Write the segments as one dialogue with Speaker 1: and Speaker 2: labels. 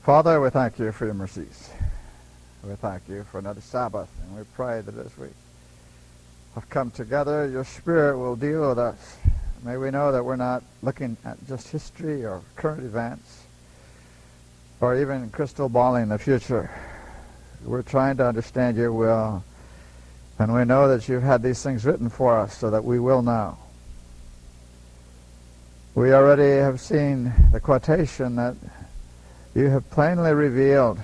Speaker 1: Father, we thank you for your mercies. We thank you for another Sabbath, and we pray that as we have come together, your Spirit will deal with us. May we know that we're not looking at just history or current events or even crystal balling the future. We're trying to understand your will, and we know that you've had these things written for us so that we will know. We already have seen the quotation that you have plainly revealed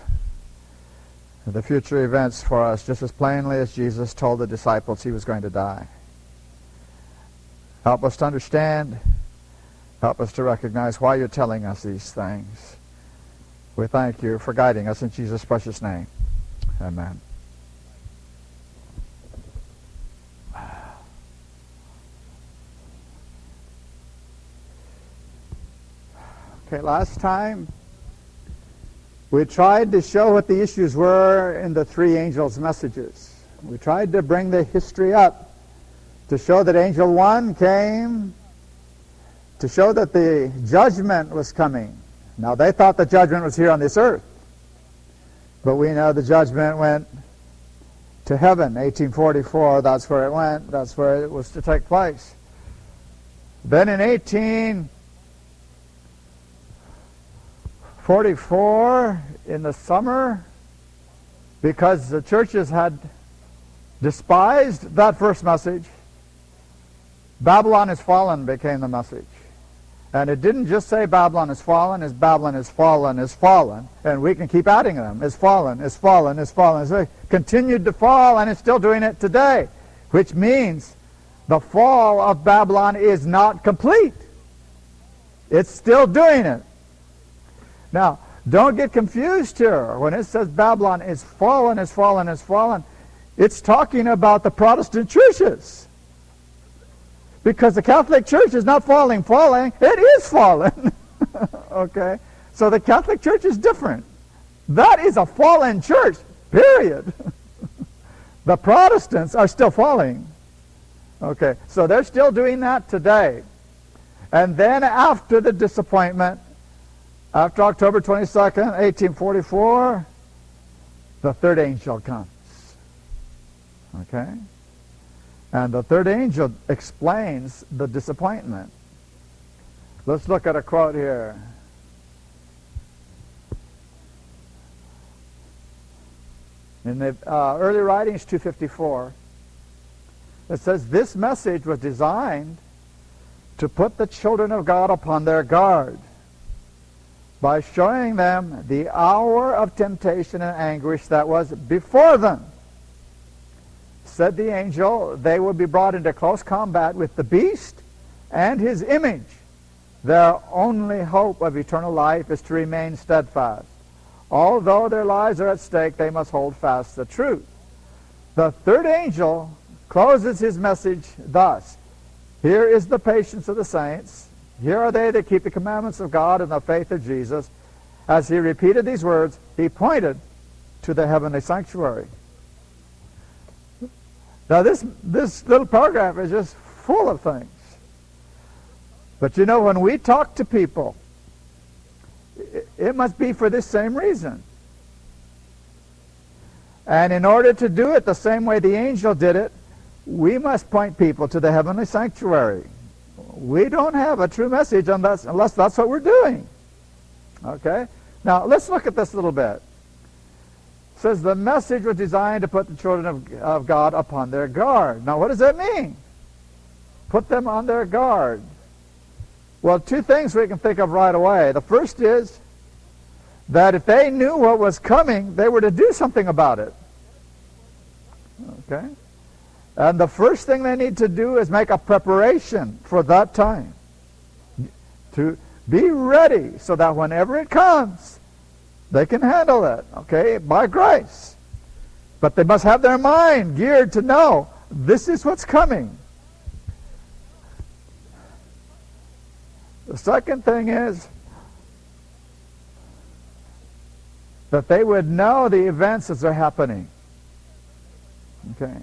Speaker 1: the future events for us, just as plainly as Jesus told the disciples he was going to die. Help us to understand. Help us to recognize why you're telling us these things. We thank you for guiding us in Jesus' precious name. Amen. Okay, last time we tried to show what the issues were in the three angels' messages. We tried to bring the history up to show that angel 1 came to show that the judgment was coming. Now, they thought the judgment was here on this earth, but we know the judgment went to heaven. 1844, that's where it went. That's where it was to take place. Then in 1844, in the summer, because the churches had despised that first message, Babylon is fallen became the message. And it didn't just say Babylon is fallen, it's Babylon is fallen, is fallen. And we can keep adding them. Is fallen, is fallen, is fallen. So it continued to fall, and it's still doing it today. Which means the fall of Babylon is not complete. It's still doing it. Now, don't get confused here. When it says Babylon is fallen, is fallen, is fallen, it's talking about the Protestant churches. Because the Catholic Church is not falling, it is fallen. Okay? So the Catholic Church is different. That is a fallen church, period. The Protestants are still falling. Okay, so they're still doing that today. And then after the disappointment, after October 22nd, 1844, the third angel comes. Okay? And the third angel explains the disappointment. Let's look at a quote here. In the early writings, 254, it says, "This message was designed to put the children of God upon their guard by showing them the hour of temptation and anguish that was before them. Said the angel, they will be brought into close combat with the beast and his image. Their only hope of eternal life is to remain steadfast. Although their lives are at stake, they must hold fast the truth." The third angel closes his message thus: "Here is the patience of the saints. Here are they that keep the commandments of God and the faith of Jesus." As he repeated these words, he pointed to the heavenly sanctuary. Now this little paragraph is just full of things. But you know, when we talk to people, it must be for this same reason. And in order to do it the same way the angel did it, we must point people to the heavenly sanctuary. We don't have a true message unless that's what we're doing. Okay? Now, let's look at this a little bit. It says the message was designed to put the children of God upon their guard. Now, what does that mean? Put them on their guard. Well, two things we can think of right away. The first is that if they knew what was coming, they were to do something about it. Okay? And the first thing they need to do is make a preparation for that time. To be ready so that whenever it comes, they can handle it, okay, by grace. But they must have their mind geared to know this is what's coming. The second thing is that they would know the events as they're happening. Okay.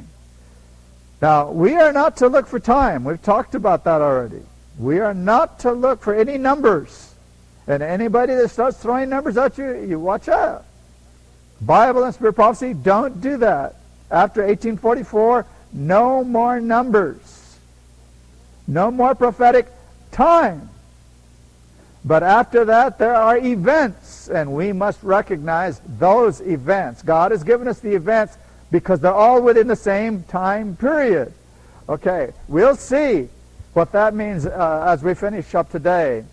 Speaker 1: Now, we are not to look for time. We've talked about that already. We are not to look for any numbers, And anybody that starts throwing numbers at you, you watch out. Bible and Spirit prophecy, don't do that. After 1844, no more numbers. No more prophetic time. But after that, there are events, and we must recognize those events. God has given us the events because they're all within the same time period. Okay, we'll see what that means as we finish up today.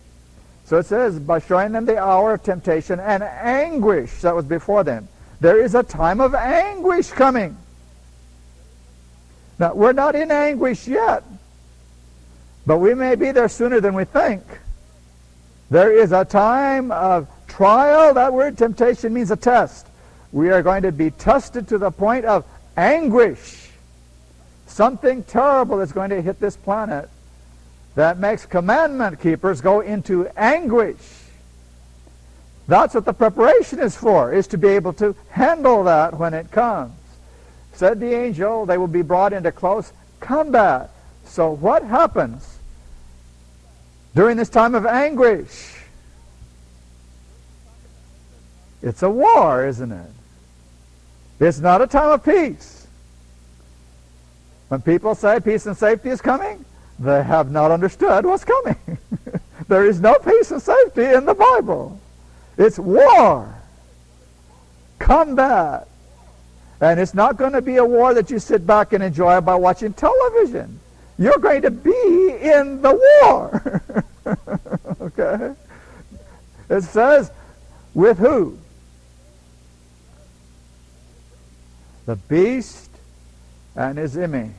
Speaker 1: So it says, by showing them the hour of temptation and anguish that was before them. There is a time of anguish coming. Now, we're not in anguish yet, but we may be there sooner than we think. There is a time of trial. That word temptation means a test. We are going to be tested to the point of anguish. Something terrible is going to hit this planet that makes commandment keepers go into anguish. That's what the preparation is for, is to be able to handle that when it comes. Said the angel, they will be brought into close combat. So what happens during this time of anguish? It's a war, isn't it? It's not a time of peace. When people say peace and safety is coming, they have not understood what's coming. There is no peace and safety in the Bible. It's war, combat. And it's not going to be a war that you sit back and enjoy by watching television. You're going to be in the war. Okay? It says, with who? The beast and his image.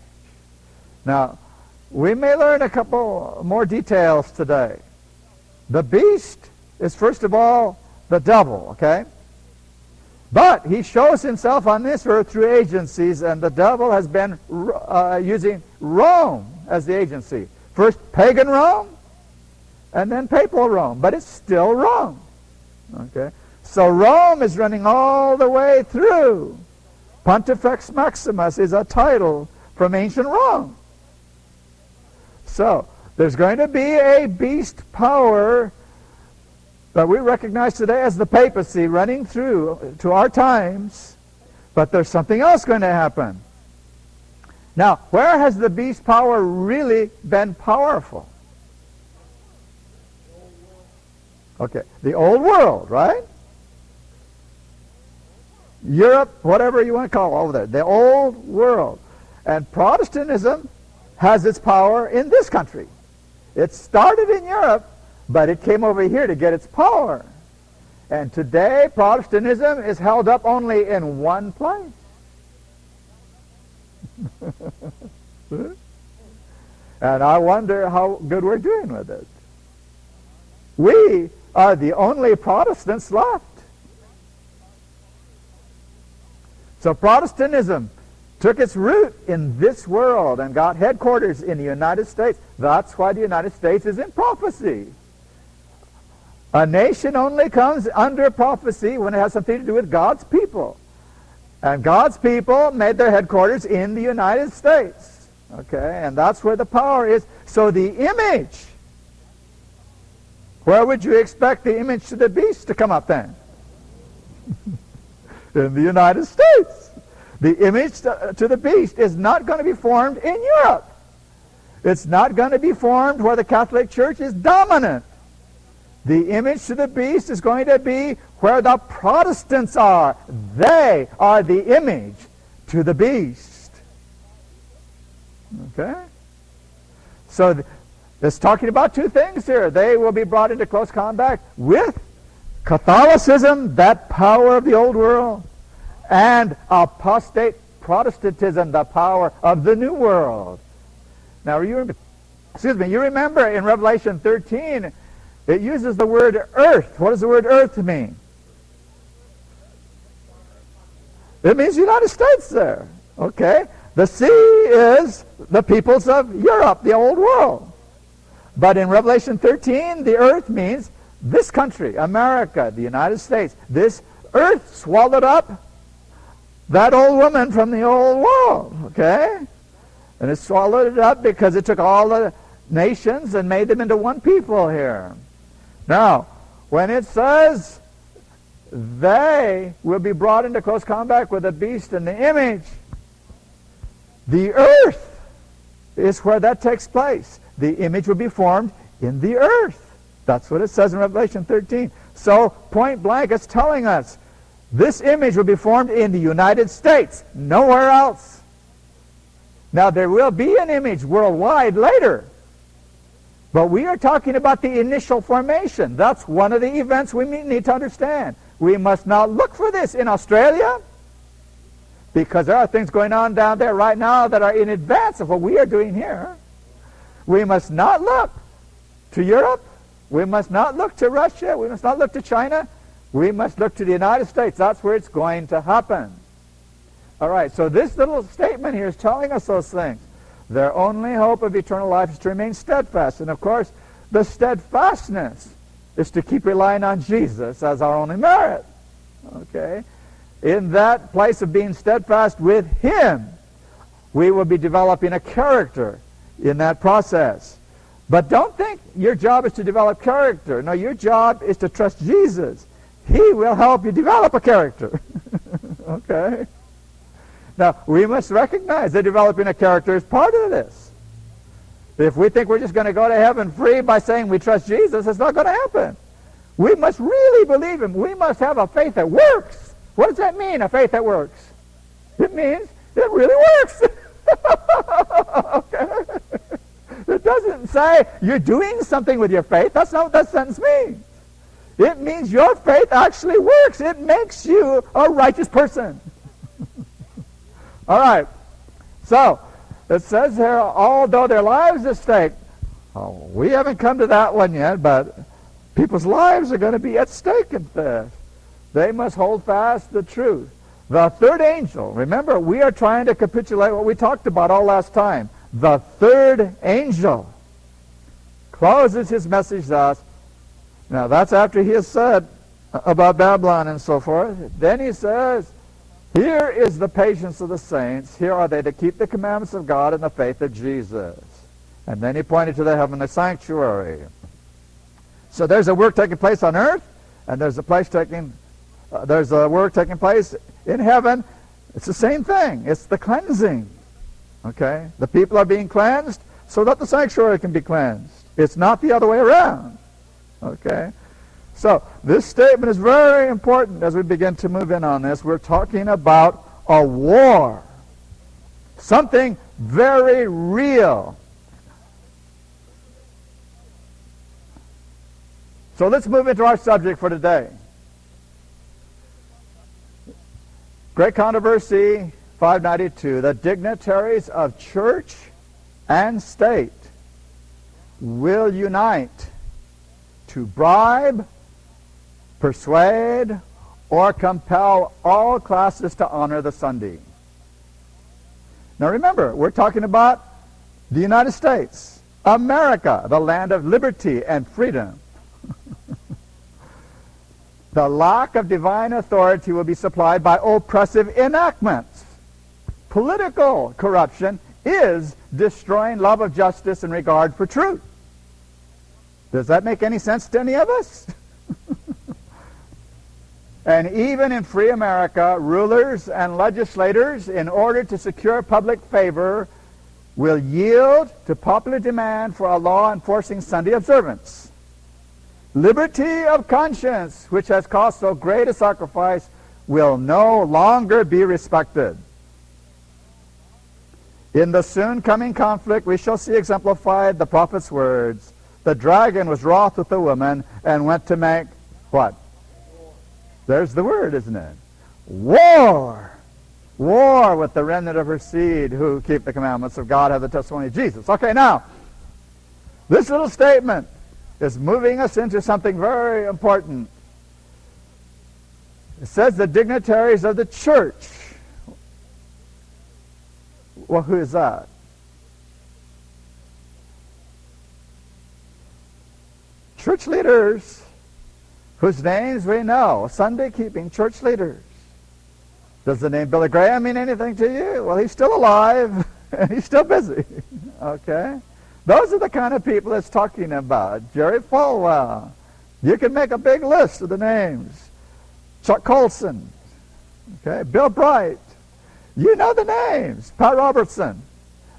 Speaker 1: Now, we may learn a couple more details today. The beast is, first of all, the devil, okay? But he shows himself on this earth through agencies, and the devil has been using Rome as the agency. First pagan Rome, and then papal Rome. But it's still Rome, okay? So Rome is running all the way through. Pontifex Maximus is a title from ancient Rome. So there's going to be a beast power that we recognize today as the papacy running through to our times, but there's something else going to happen. Now, where has the beast power really been powerful? Okay, the old world, right? Europe, whatever you want to call it over there, the old world. And Protestantism has its power in this country. It started in Europe, but it came over here to get its power. And today, Protestantism is held up only in one place. And I wonder how good we're doing with it. We are the only Protestants left. So Protestantism took its root in this world and got headquarters in the United States. That's why the United States is in prophecy. A nation only comes under prophecy when it has something to do with God's people. And God's people made their headquarters in the United States. Okay, and that's where the power is. So the image, where would you expect the image to the beast to come up then? In the United States. The image to the beast is not going to be formed in Europe. It's not going to be formed where the Catholic Church is dominant. The image to the beast is going to be where the Protestants are. They are the image to the beast. Okay? So it's talking about two things here. They will be brought into close combat with Catholicism, that power of the old world, and apostate Protestantism, the power of the new world. Now, you remember in Revelation 13, it uses the word earth. What does the word earth mean? It means United States there. Okay? The sea is the peoples of Europe, the old world. But in Revelation 13, the earth means this country, America, the United States. This earth swallowed up that old woman from the old world. Okay? And it swallowed it up because it took all the nations and made them into one people here. Now, when it says they will be brought into close combat with the beast and the image, the earth is where that takes place. The image will be formed in the earth. That's what it says in Revelation 13. So, point blank, it's telling us this image will be formed in the United States, nowhere else. Now, there will be an image worldwide later, but we are talking about the initial formation. That's one of the events we need to understand. We must not look for this in Australia, because there are things going on down there right now that are in advance of what we are doing here. We must not look to Europe. We must not look to Russia. We must not look to China. We must look to the United States. That's where it's going to happen. All right, so this little statement here is telling us those things. Their only hope of eternal life is to remain steadfast. And of course, the steadfastness is to keep relying on Jesus as our only merit. Okay? In that place of being steadfast with Him, we will be developing a character in that process. But don't think your job is to develop character. No, your job is to trust Jesus. He will help you develop a character. Okay? Now, we must recognize that developing a character is part of this. If we think we're just going to go to heaven free by saying we trust Jesus, it's not going to happen. We must really believe Him. We must have a faith that works. What does that mean, a faith that works? It means it really works. Okay? It doesn't say you're doing something with your faith. That's not what that sentence means. It means your faith actually works. It makes you a righteous person. All right. So, it says here, although their lives are at stake. Oh, we haven't come to that one yet, but people's lives are going to be at stake in this. They must hold fast the truth. The third angel, remember, we are trying to capitulate what we talked about all last time. The third angel closes his message thus. Now, that's after he has said about Babylon and so forth. Then he says, here is the patience of the saints. Here are they to keep the commandments of God and the faith of Jesus. And then he pointed to the heavenly sanctuary. So there's a work taking place on earth, and there's a work taking place in heaven. It's the same thing. It's the cleansing. Okay? The people are being cleansed so that the sanctuary can be cleansed. It's not the other way around. Okay? So, this statement is very important as we begin to move in on this. We're talking about a war. Something very real. So let's move into our subject for today. Great Controversy 592. The dignitaries of church and state will unite to bribe, persuade, or compel all classes to honor the Sunday. Now remember, we're talking about the United States, America, the land of liberty and freedom. The lack of divine authority will be supplied by oppressive enactments. Political corruption is destroying love of justice and regard for truth. Does that make any sense to any of us? And even in free America, rulers and legislators, in order to secure public favor, will yield to popular demand for a law enforcing Sunday observance. Liberty of conscience, which has cost so great a sacrifice, will no longer be respected. In the soon coming conflict, we shall see exemplified the prophet's words. The dragon was wroth with the woman and went to make what? There's the word, isn't it? War. War with the remnant of her seed who keep the commandments of God, have the testimony of Jesus. Okay, now, this little statement is moving us into something very important. It says the dignitaries of the church. Well, who is that? Church leaders whose names we know, Sunday-keeping church leaders. Does the name Billy Graham mean anything to you? Well, he's still alive, and he's still busy. Okay? Those are the kind of people it's talking about. Jerry Falwell, You can make a big list of the names. Chuck Colson, okay, Bill Bright. You know the names. Pat Robertson.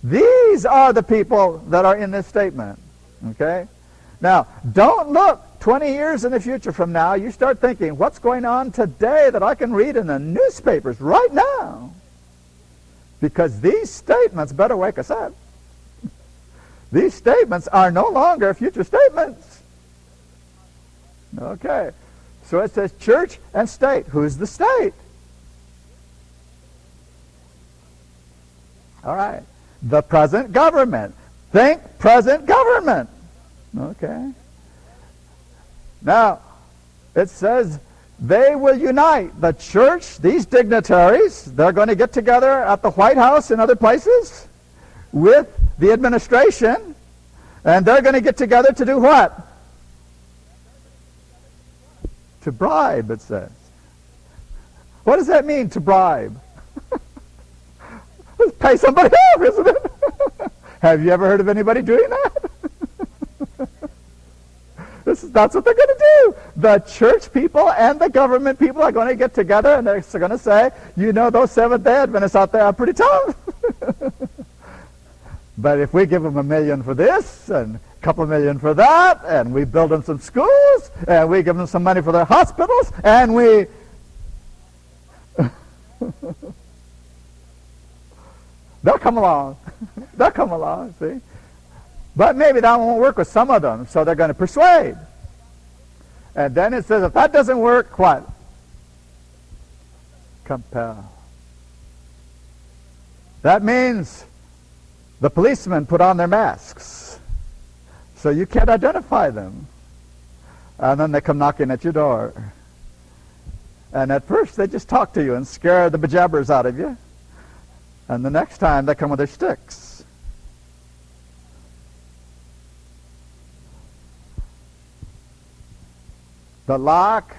Speaker 1: These are the people that are in this statement. Okay? Now, don't look 20 years in the future from now. You start thinking, what's going on today that I can read in the newspapers right now? Because these statements better wake us up. These statements are no longer future statements. Okay. So it says church and state. Who's the state? All right. The present government. Think present government. Okay. Now, it says they will unite. The church, these dignitaries, they're going to get together at the White House and other places with the administration, and they're going to get together to do what? To bribe, it says. What does that mean, to bribe? Pay somebody off, isn't it? Have you ever heard of anybody doing that? That's what they're going to do. The church people and the government people are going to get together and they're going to say, you know, those Seventh-day Adventists out there are pretty tough. But if we give them $1 million for this and a couple of million for that, and we build them some schools, and we give them some money for their hospitals, and we... They'll come along. They'll come along, see? But maybe that won't work with some of them, so they're going to persuade. And then it says, if that doesn't work, what? Compel. That means the policemen put on their masks, so you can't identify them. And then they come knocking at your door. And at first they just talk to you and scare the bejabbers out of you. And the next time they come with their sticks. The lack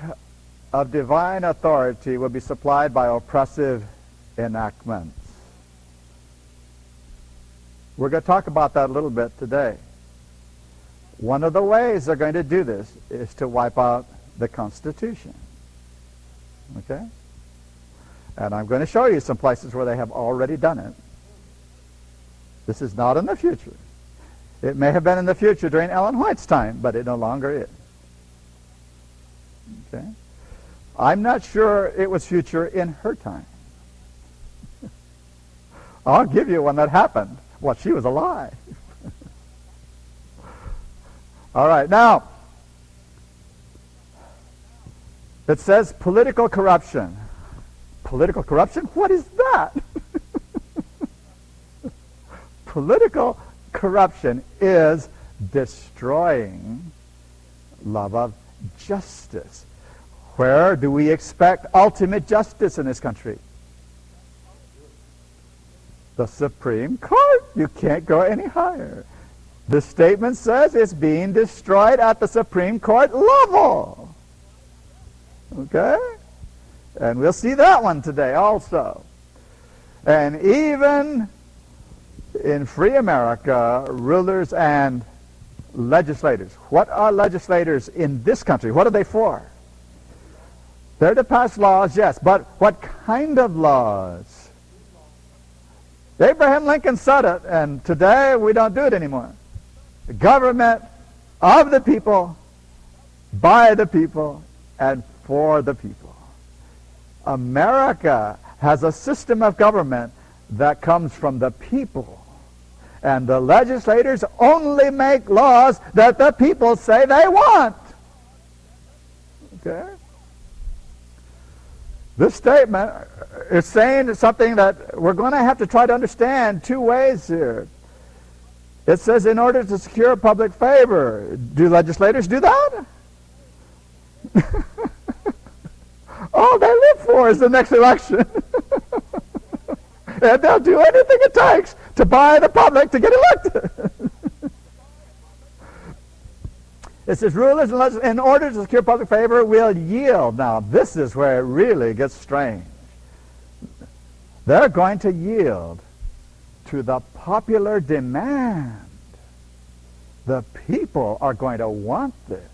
Speaker 1: of divine authority will be supplied by oppressive enactments. We're going to talk about that a little bit today. One of the ways they're going to do this is to wipe out the Constitution. Okay? And I'm going to show you some places where they have already done it. This is not in the future. It may have been in the future during Ellen White's time, but it no longer is. Okay? I'm not sure it was future in her time. I'll give you one that happened while she was alive. All right, now, it says political corruption. Political corruption? What is that? Political corruption is destroying love of justice. Where do we expect ultimate justice in this country? The Supreme Court. You can't go any higher. The statement says it's being destroyed at the Supreme Court level. Okay? And we'll see that one today also. And even in free America, rulers and legislators. What are legislators in this country? What are they for? They're to pass laws, yes, but what kind of laws? Abraham Lincoln said it, and today we don't do it anymore. The government of the people, by the people, and for the people. America has a system of government that comes from the people. And the legislators only make laws that the people say they want. Okay? This statement is saying something that we're going to have to try to understand two ways here. It says in order to secure public favor. Do legislators do that? All they live for is the next election. And they'll do anything it takes to buy the public to get elected. It says rulers and legislators, in order to secure public favor, will yield. Now, this is where it really gets strange. They're going to yield to the popular demand. The people are going to want this.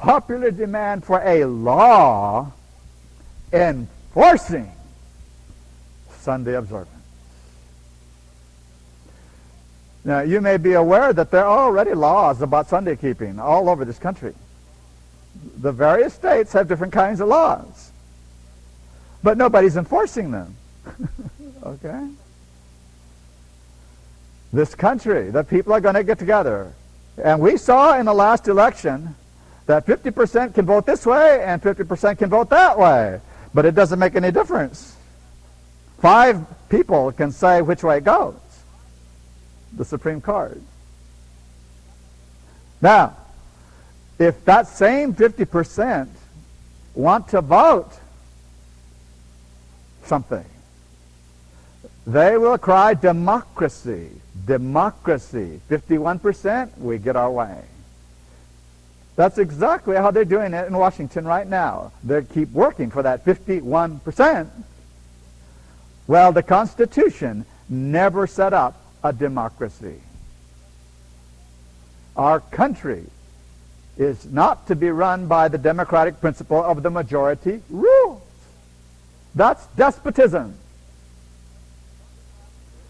Speaker 1: popular demand for a law enforcing Sunday observance. Now, you may be aware that there are already laws about Sunday keeping all over this country. The various states have different kinds of laws, but nobody's enforcing them. Okay? This country, the people are going to get together. And we saw in the last election that 50% can vote this way and 50% can vote that way. But it doesn't make any difference. 5 people can say which way it goes. The Supreme Court. Now, if that same 50% want to vote something, they will cry democracy, democracy. 51%, we get our way. That's exactly how they're doing it in Washington right now. They keep working for that 51%. Well, the Constitution never set up a democracy. Our country is not to be run by the democratic principle of the majority rules. That's despotism.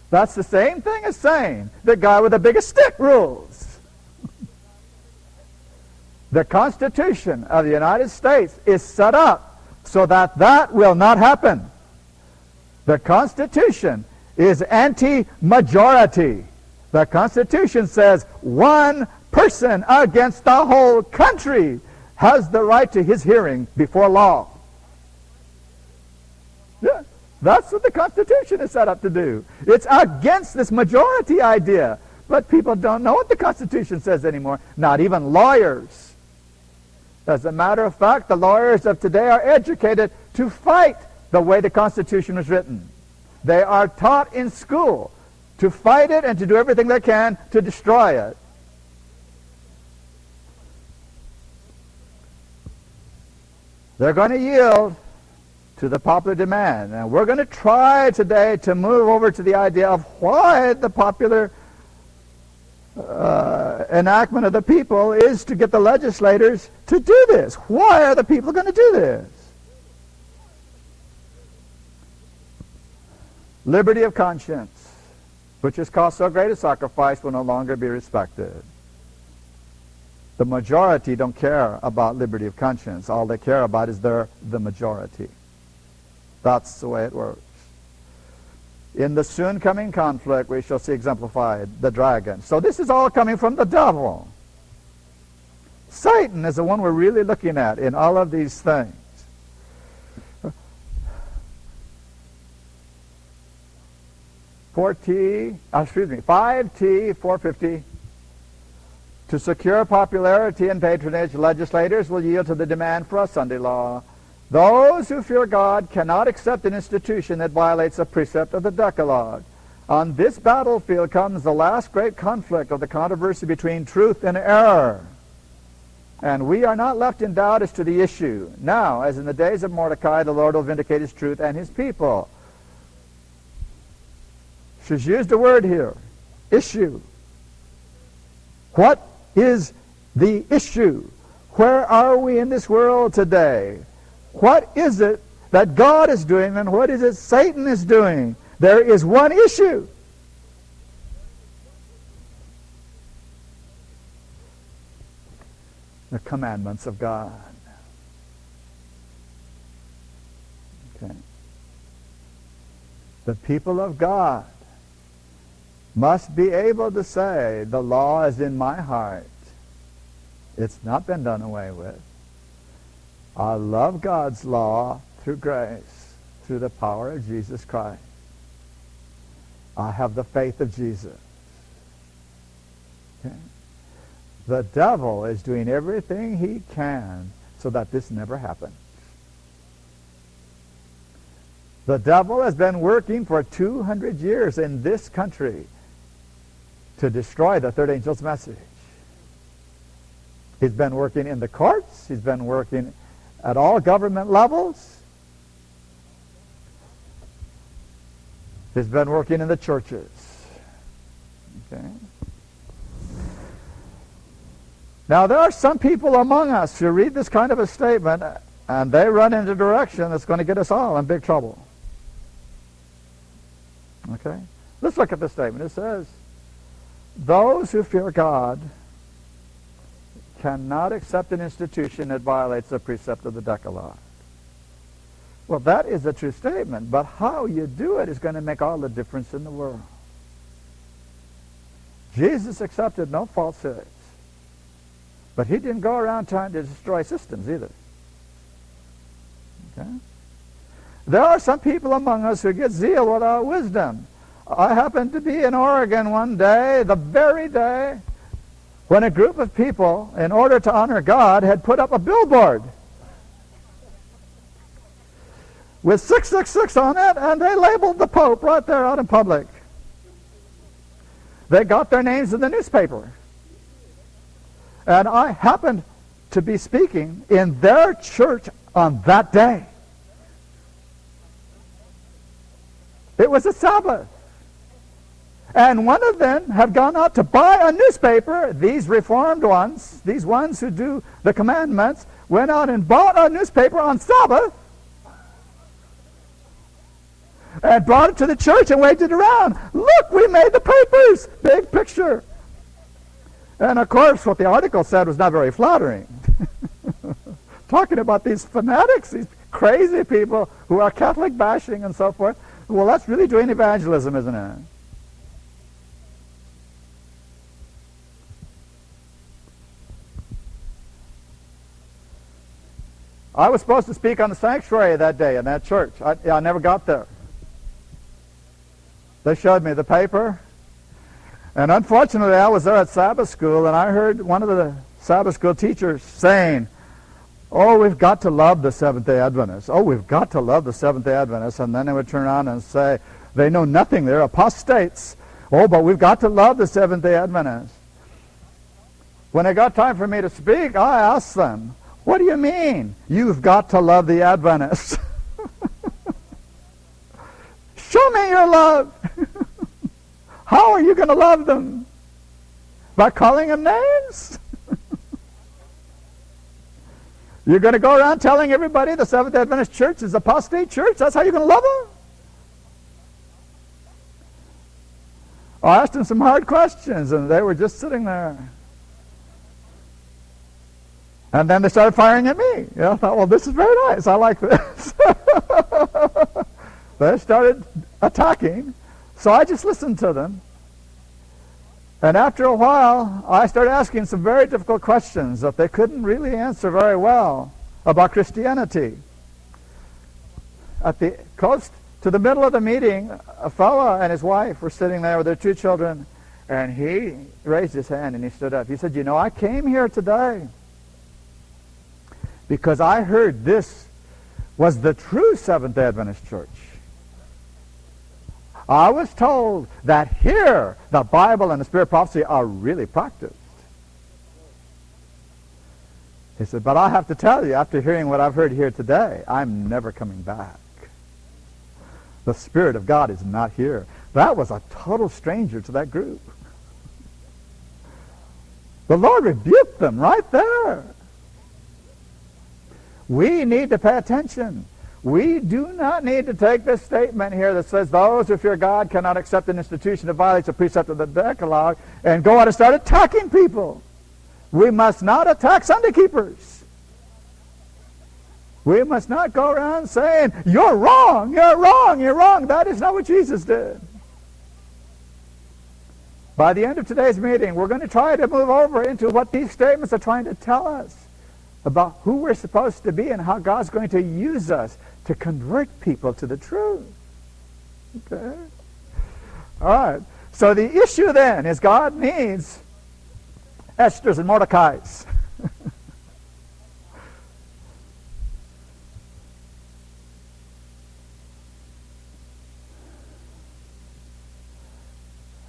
Speaker 1: That's the same thing as saying the guy with the biggest stick rules. The Constitution of the United States is set up so that that will not happen. The Constitution is anti-majority. The Constitution says one person against the whole country has the right to his hearing before law. Yeah, that's what the Constitution is set up to do. It's against this majority idea. But people don't know what the Constitution says anymore. Not even lawyers. As a matter of fact, the lawyers of today are educated to fight the way the Constitution was written. They are taught in school to fight it and to do everything they can to destroy it. They're going to yield to the popular demand. And we're going to try today to move over to the idea of why the popular enactment of the people is to get the legislators to do this. Why are the people going to do this? Liberty of conscience, which has cost so great a sacrifice, will no longer be respected. The majority don't care about liberty of conscience. All they care about is they're the majority. That's the way it works. In the soon coming conflict, we shall see exemplified the dragon. So this is all coming from the devil. Satan is the one we're really looking at in all of these things. 5T 450. To secure popularity and patronage, legislators will yield to the demand for a Sunday law. Those who fear God cannot accept an institution that violates a precept of the Decalogue. On this battlefield comes the last great conflict of the controversy between truth and error. And we are not left in doubt as to the issue. Now, as in the days of Mordecai, the Lord will vindicate his truth and his people. She's used a word here, issue. What is the issue? Where are we in this world today? What is it that God is doing and what is it Satan is doing? There is one issue. The commandments of God. Okay. The people of God must be able to say, the law is in my heart. It's not been done away with. I love God's law through grace, through the power of Jesus Christ. I have the faith of Jesus. Okay? The devil is doing everything he can so that this never happens. The devil has been working for 200 years in this country to destroy the third angel's message. He's been working in the courts. He's been working at all government levels. He's been working in the churches. Okay. Now, there are some people among us who read this kind of a statement and they run into a direction that's going to get us all in big trouble. Okay? Let's look at this statement. It says, those who fear God cannot accept an institution that violates the precept of the Decalogue. Well, that is a true statement, but how you do it is going to make all the difference in the world. Jesus accepted no falsehoods, but he didn't go around trying to destroy systems either. Okay? There are some people among us who get zeal without wisdom. I happened to be in Oregon one day, the very day when a group of people, in order to honor God, had put up a billboard with 666 on it, and they labeled the Pope right there out in public. They got their names in the newspaper. And I happened to be speaking in their church on that day. It was a Sabbath. And one of them had gone out to buy a newspaper. These reformed ones, these ones who do the commandments, went out and bought a newspaper on Sabbath and brought it to the church and waved it around. Look, we made the papers. Big picture. And of course, what the article said was not very flattering. Talking about these fanatics, these crazy people who are Catholic bashing and so forth. Well, that's really doing evangelism, isn't it? I was supposed to speak on the sanctuary that day in that church. I never got there. They showed me the paper. And unfortunately, I was there at Sabbath school, and I heard one of the Sabbath school teachers saying, oh, we've got to love the Seventh-day Adventists. Oh, we've got to love the Seventh-day Adventists. And then they would turn around and say, they know nothing. They're apostates. Oh, but we've got to love the Seventh-day Adventists. When it got time for me to speak, I asked them, what do you mean, you've got to love the Adventists? Show me your love. How are you going to love them? By calling them names? You're going to go around telling everybody the Seventh-day Adventist Church is an apostate church? That's how you're going to love them? I asked them some hard questions, and they were just sitting there. And then they started firing at me. You know, I thought, well, this is very nice. I like this. They started attacking. So I just listened to them. And after a while, I started asking some very difficult questions that they couldn't really answer very well about Christianity. At the close to the middle of the meeting, a fellow and his wife were sitting there with their 2 children, and he raised his hand and he stood up. He said, you know, I came here today because I heard this was the true Seventh-day Adventist church. I was told that here the Bible and the Spirit of prophecy are really practiced. He said, but I have to tell you, after hearing what I've heard here today, I'm never coming back. The Spirit of God is not here. That was a total stranger to that group. The Lord rebuked them right there. We need to pay attention. We do not need to take this statement here that says those who fear God cannot accept an institution that violates a precept of the Decalogue and go out and start attacking people. We must not attack Sunday keepers. We must not go around saying, you're wrong, you're wrong, you're wrong. That is not what Jesus did. By the end of today's meeting, we're going to try to move over into what these statements are trying to tell us about who we're supposed to be and how God's going to use us to convert people to the truth. Okay? All right. So the issue then is God needs Esther's and Mordecai's.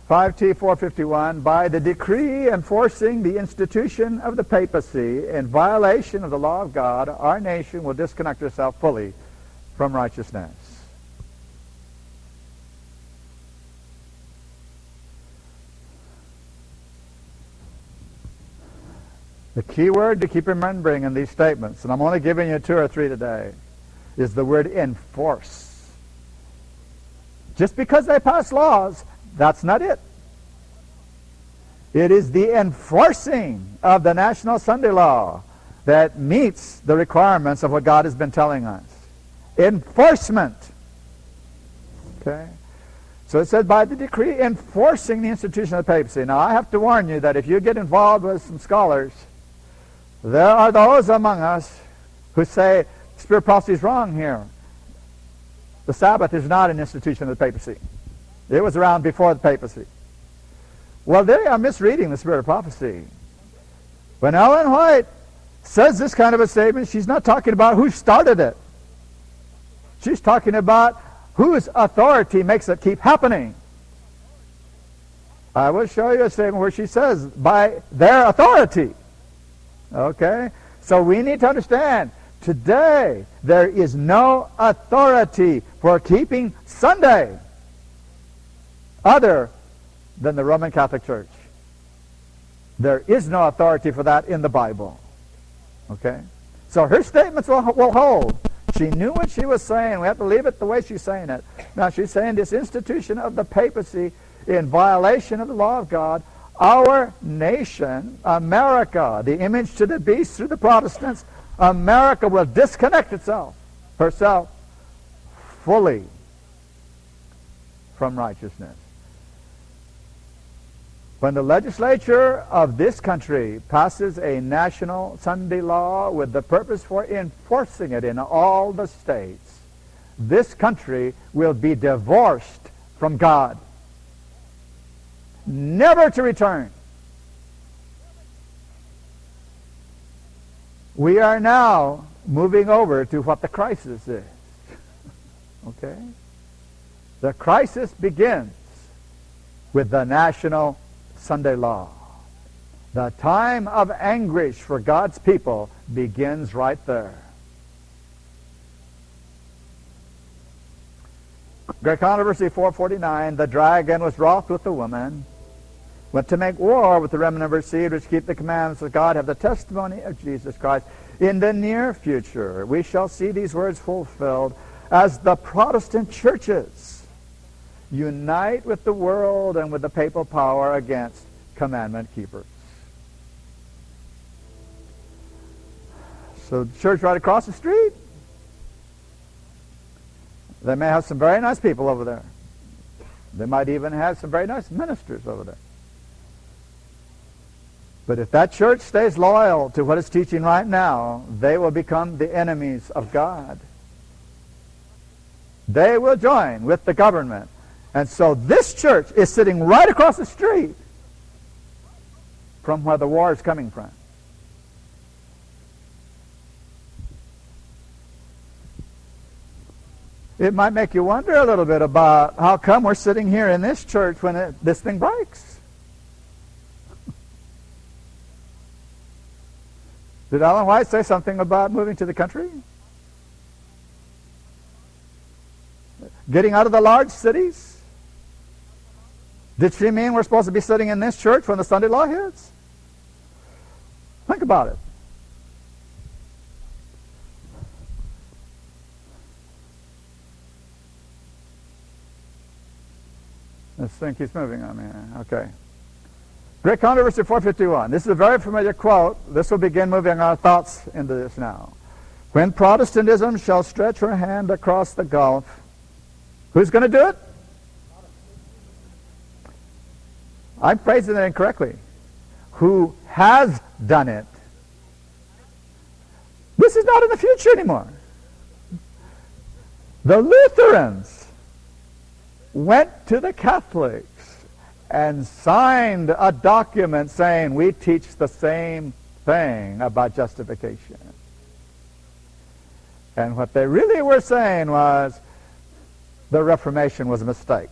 Speaker 1: 5T 451, by the decree enforcing the institution of the papacy in violation of the law of God, our nation will disconnect herself fully from righteousness. The key word to keep remembering in these statements, and I'm only giving you 2 or 3 today, is the word enforce. Just because they pass laws, that's not it. It is the enforcing of the National Sunday Law that meets the requirements of what God has been telling us. Enforcement. Okay? So it said by the decree enforcing the institution of the papacy. Now I have to warn you that if you get involved with some scholars, there are those among us who say spirit of prophecy is wrong here. The Sabbath is not an institution of the papacy. It was around before the papacy. Well, they are misreading the spirit of prophecy. When Ellen White says this kind of a statement, she's not talking about who started it. She's talking about whose authority makes it keep happening. I will show you a statement where she says, by their authority. Okay? So we need to understand, today there is no authority for keeping Sunday other than the Roman Catholic Church. There is no authority for that in the Bible. Okay? So her statements will hold. She knew what she was saying. We have to leave it the way she's saying it. Now she's saying this institution of the papacy in violation of the law of God, our nation, America, the image to the beast through the Protestants, America will disconnect herself fully from righteousness. When the legislature of this country passes a national Sunday law with the purpose for enforcing it in all the states, this country will be divorced from God, never to return. We are now moving over to what the crisis is. Okay? The crisis begins with the national Sunday law. The time of anguish for God's people begins right there. Great Controversy 449, the dragon was wroth with the woman, went to make war with the remnant of her seed, which keep the commandments of God, have the testimony of Jesus Christ. In the near future, we shall see these words fulfilled as the Protestant churches unite with the world and with the papal power against commandment keepers. So the church right across the street, they may have some very nice people over there. They might even have some very nice ministers over there. But if that church stays loyal to what it's teaching right now, they will become the enemies of God. They will join with the government. And so this church is sitting right across the street from where the war is coming from. It might make you wonder a little bit about how come we're sitting here in this church when this thing breaks. Did Ellen White say something about moving to the country? Getting out of the large cities? Did she mean we're supposed to be sitting in this church when the Sunday law hits? Think about it. This thing keeps moving on me. Okay. Great Controversy 451. This is a very familiar quote. This will begin moving our thoughts into this now. When Protestantism shall stretch her hand across the gulf, who's going to do it? I'm phrasing it incorrectly. Who has done it? This is not in the future anymore. The Lutherans went to the Catholics and signed a document saying we teach the same thing about justification. And what they really were saying was the Reformation was a mistake.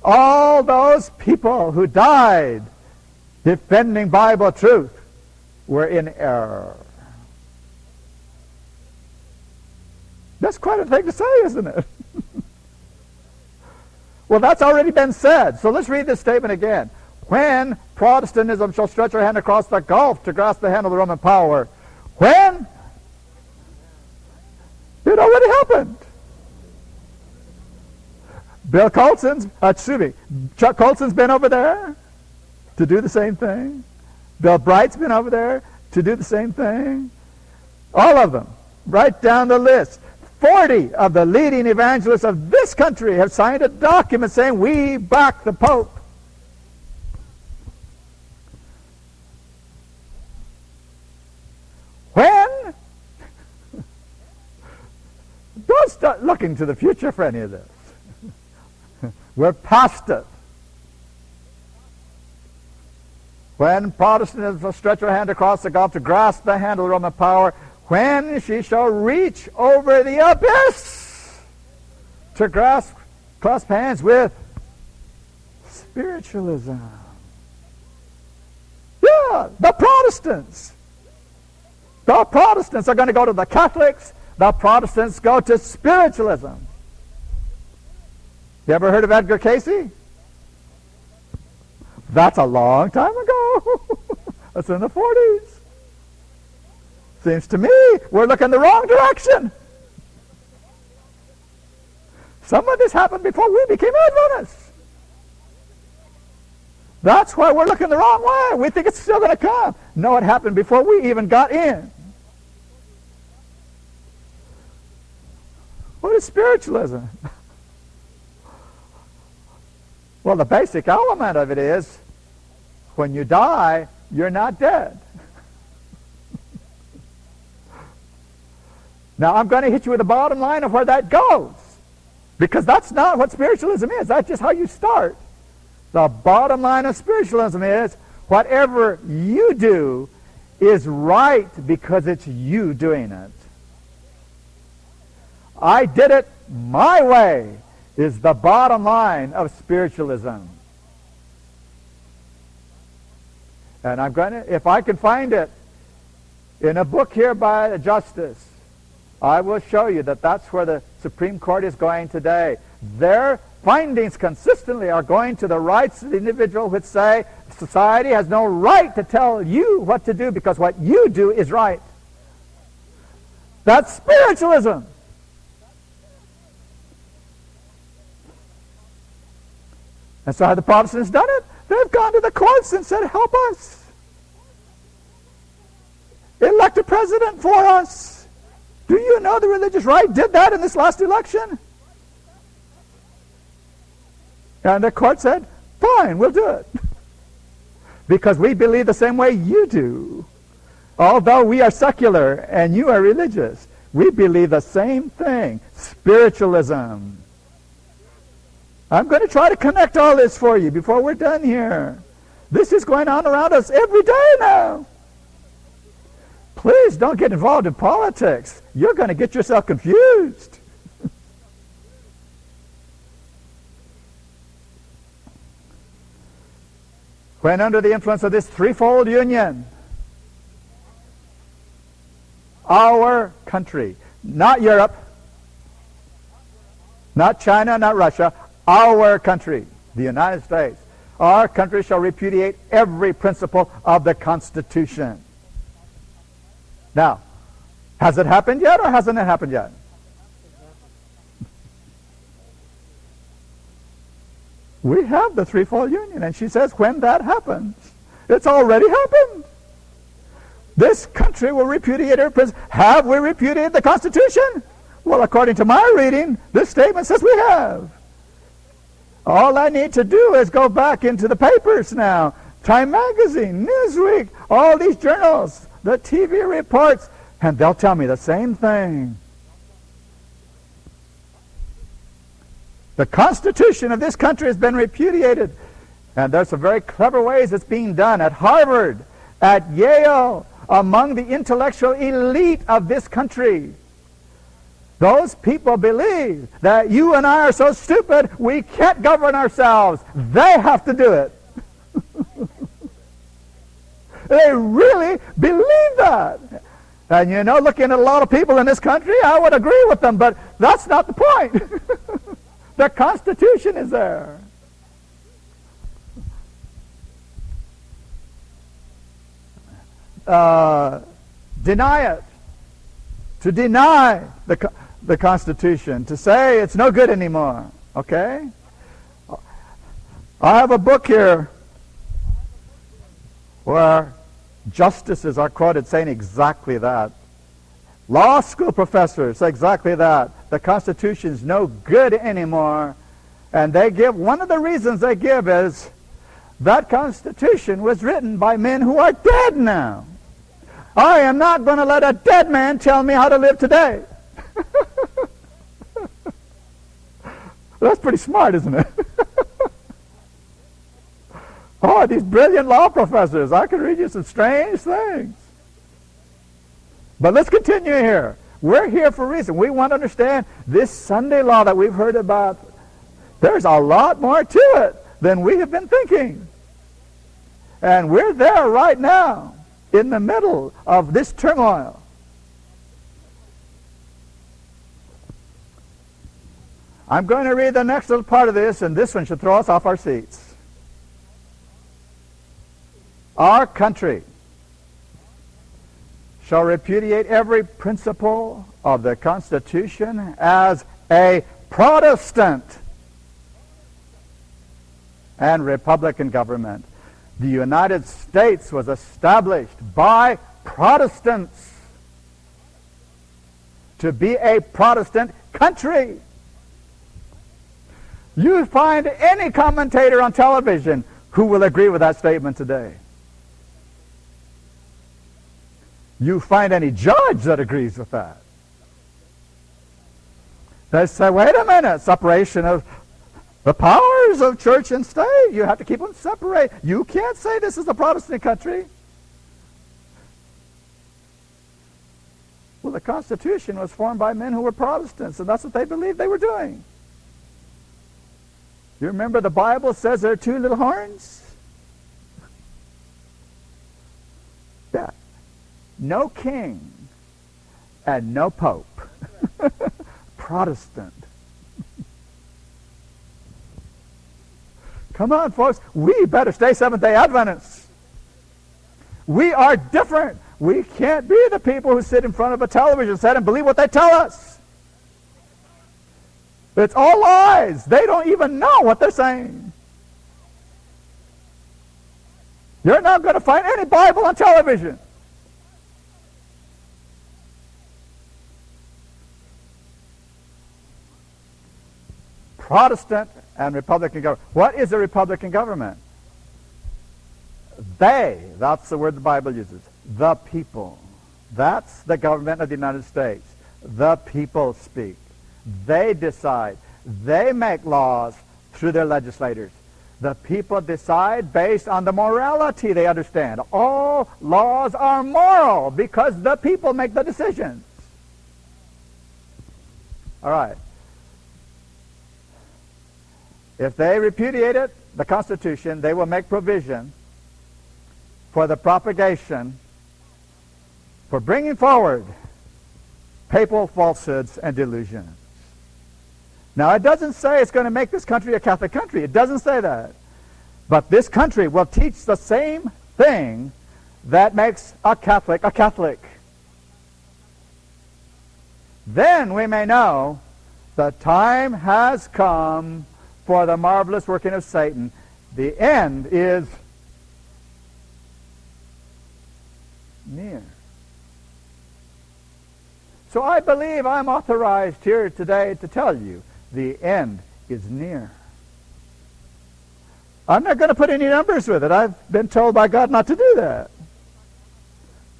Speaker 1: All those people who died defending Bible truth were in error. That's quite a thing to say, isn't it? Well, that's already been said. So let's read this statement again. When Protestantism shall stretch her hand across the gulf to grasp the hand of the Roman power. When? It already happened. Chuck Colson's been over there to do the same thing. Bill Bright's been over there to do the same thing. All of them. Right down the list. 40 of the leading evangelists of this country have signed a document saying, we back the Pope. When? Don't start looking to the future for any of this. We're past it. When Protestants will stretch her hand across the gulf to grasp the hand of the Roman power, when she shall reach over the abyss to clasp hands with spiritualism. Yeah, the Protestants. The Protestants are going to go to the Catholics. The Protestants go to spiritualism. You ever heard of Edgar Cayce? That's a long time ago. That's in the 40s. Seems to me we're looking the wrong direction. Some of this happened before we became Adventists. That's why we're looking the wrong way. We think it's still going to come. No, it happened before we even got in. What is spiritualism? Well, the basic element of it is, when you die, you're not dead. Now, I'm going to hit you with the bottom line of where that goes, because that's not what spiritualism is. That's just how you start. The bottom line of spiritualism is, whatever you do is right because it's you doing it. I did it my way is the bottom line of spiritualism. And I'm going to, if I can find it in a book here by a justice, I will show you that that's where the Supreme Court is going today. Their findings consistently are going to the rights of the individual, which say society has no right to tell you what to do because what you do is right. That's spiritualism. And so have the Protestants done it? They've gone to the courts and said, help us. Elect a president for us. Do you know the religious right did that in this last election? And the court said, fine, we'll do it. Because we believe the same way you do. Although we are secular and you are religious, we believe the same thing, spiritualism. I'm going to try to connect all this for you before we're done here. This is going on around us every day now. Please don't get involved in politics. You're going to get yourself confused. When under the influence of this threefold union, our country, not Europe, not China, not Russia, our country, the United States, our country shall repudiate every principle of the Constitution. Now, has it happened yet or hasn't it happened yet? We have the threefold union, and she says when that happens, it's already happened. This country will repudiate every principle. Have we repudiated the Constitution? Well, according to my reading, this statement says we have. All I need to do is go back into the papers now. Time Magazine, Newsweek, all these journals, the TV reports, and they'll tell me the same thing. The Constitution of this country has been repudiated. And there's some very clever ways it's being done at Harvard, at Yale, among the intellectual elite of this country. Those people believe that you and I are so stupid we can't govern ourselves. They have to do it. They really believe that. And you know, looking at a lot of people in this country, I would agree with them, but that's not the point. The Constitution is there. deny it, to deny the Constitution, to say it's no good anymore. Okay? I have a book here where justices are quoted saying exactly that. Law school professors say exactly that. The Constitution's no good anymore. And they give, one of the reasons they give is that Constitution was written by men who are dead now. I am not going to let a dead man tell me how to live today. That's pretty smart, isn't it? Oh, these brilliant law professors. I can read you some strange things. But let's continue here. We're here for a reason. We want to understand this Sunday law that we've heard about. There's a lot more to it than we have been thinking. And we're there right now in the middle of this turmoil. I'm going to read the next little part of this, and this one should throw us off our seats. Our country shall repudiate every principle of the Constitution as a Protestant and Republican government. The United States was established by Protestants to be a Protestant country. You find any commentator on television who will agree with that statement today. You find any judge that agrees with that. They say, wait a minute, separation of the powers of church and state. You have to keep them separate. You can't say this is a Protestant country. Well, the Constitution was formed by men who were Protestants, and that's what they believed they were doing. You remember the Bible says there are two little horns? Yeah. No king and no pope. Protestant. Come on, folks. We better stay Seventh-day Adventists. We are different. We can't be the people who sit in front of a television set and believe what they tell us. It's all lies. They don't even know what they're saying. You're not going to find any Bible on television. Protestant and Republican government. What is a Republican government? They, that's the word the Bible uses. The people. That's the government of the United States. The people speak. They decide. They make laws through their legislators. The people decide based on the morality they understand. All laws are moral because the people make the decisions. All right. If they repudiate it, the Constitution, they will make provision for the propagation, for bringing forward papal falsehoods and delusions. Now, it doesn't say it's going to make this country a Catholic country. It doesn't say that. But this country will teach the same thing that makes a Catholic a Catholic. Then we may know the time has come for the marvelous working of Satan. The end is near. So I believe I'm authorized here today to tell you the end is near. I'm not going to put any numbers with it. I've been told by God not to do that.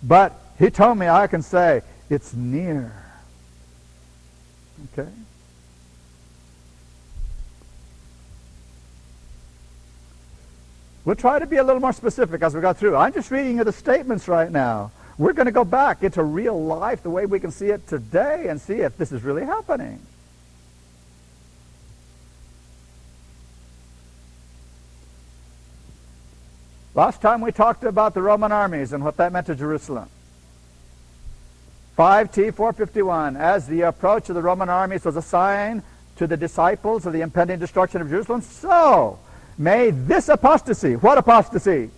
Speaker 1: But He told me I can say it's near. Okay? We'll try to be a little more specific as we go through. I'm just reading you the statements right now. We're going to go back into real life the way we can see it today and see if this is really happening. Last time we talked about the Roman armies and what that meant to Jerusalem. 5T 451, as the approach of the Roman armies was a sign to the disciples of the impending destruction of Jerusalem, so may this apostasy, what apostasy?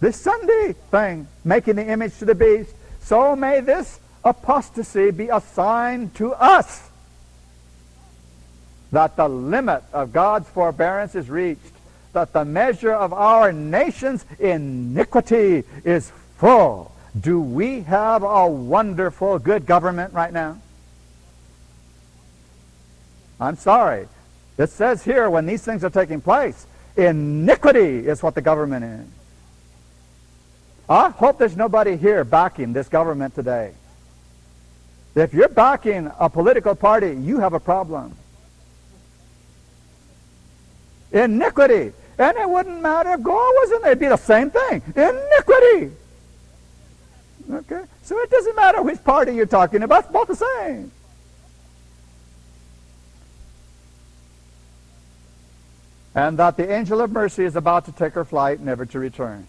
Speaker 1: this Sunday thing, making the image to the beast, so may this apostasy be a sign to us that the limit of God's forbearance is reached, that the measure of our nation's iniquity is full. Do we have a wonderful good government right now? I'm sorry. It says here when these things are taking place, iniquity is what the government is. I hope there's nobody here backing this government today. If you're backing a political party, you have a problem. Iniquity. And it wouldn't matter if Gore was in there. It'd be the same thing. Iniquity. Okay? So it doesn't matter which party you're talking about. It's both the same. And that the angel of mercy is about to take her flight, never to return.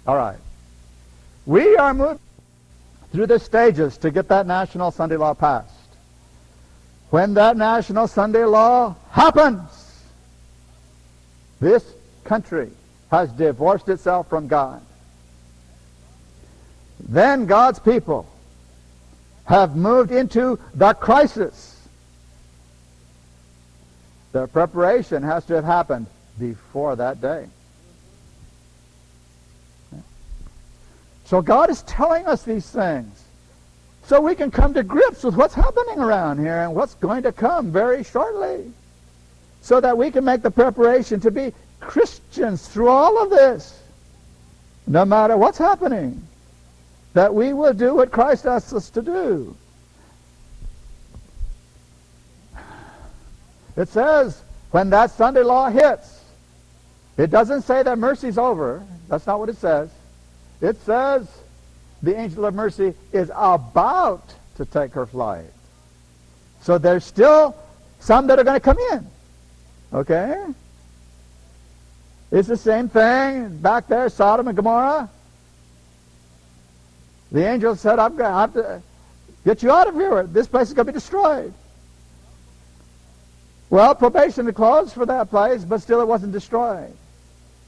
Speaker 1: All right. We are moving through the stages to get that national Sunday law passed. When that national Sunday law happens, this country has divorced itself from God. Then God's people have moved into the crisis. The preparation has to have happened before that day. So God is telling us these things so we can come to grips with what's happening around here and what's going to come very shortly, so that we can make the preparation to be Christians through all of this, no matter what's happening, that we will do what Christ asks us to do. It says when that Sunday law hits, it doesn't say that mercy's over. That's not what it says. It says the angel of mercy is about to take her flight. So there's still some that are going to come in. Okay? It's the same thing back there, Sodom and Gomorrah. The angel said, I'm going to have to get you out of here. This place is going to be destroyed. Well, probation had closed for that place, but still it wasn't destroyed,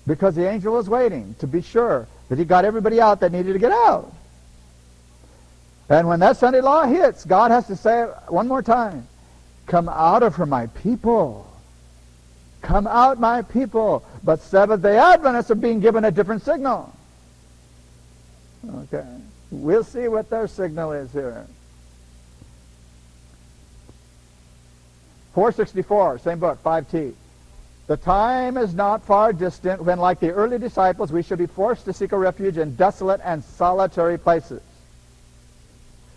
Speaker 1: because the angel was waiting to be sure that he got everybody out that needed to get out. And when that Sunday law hits, God has to say it one more time. Come out of her, my people. Come out, my people. But Seventh-day Adventists are being given a different signal. Okay. We'll see what their signal is here. 464, same book, 5T. The time is not far distant when, like the early disciples, we should be forced to seek a refuge in desolate and solitary places.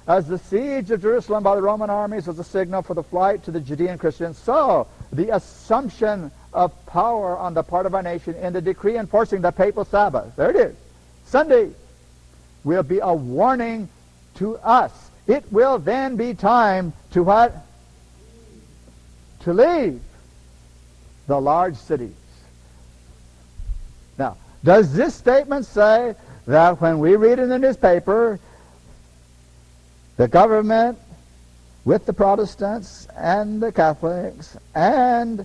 Speaker 1: As the siege of Jerusalem by the Roman armies was a signal for the flight to the Judean Christians, so the assumption of power on the part of our nation in the decree enforcing the papal Sabbath, there it is, Sunday, will be a warning to us. It will then be time to what? To leave the large cities. Now, does this statement say that when we read in the newspaper, the government with the Protestants and the Catholics and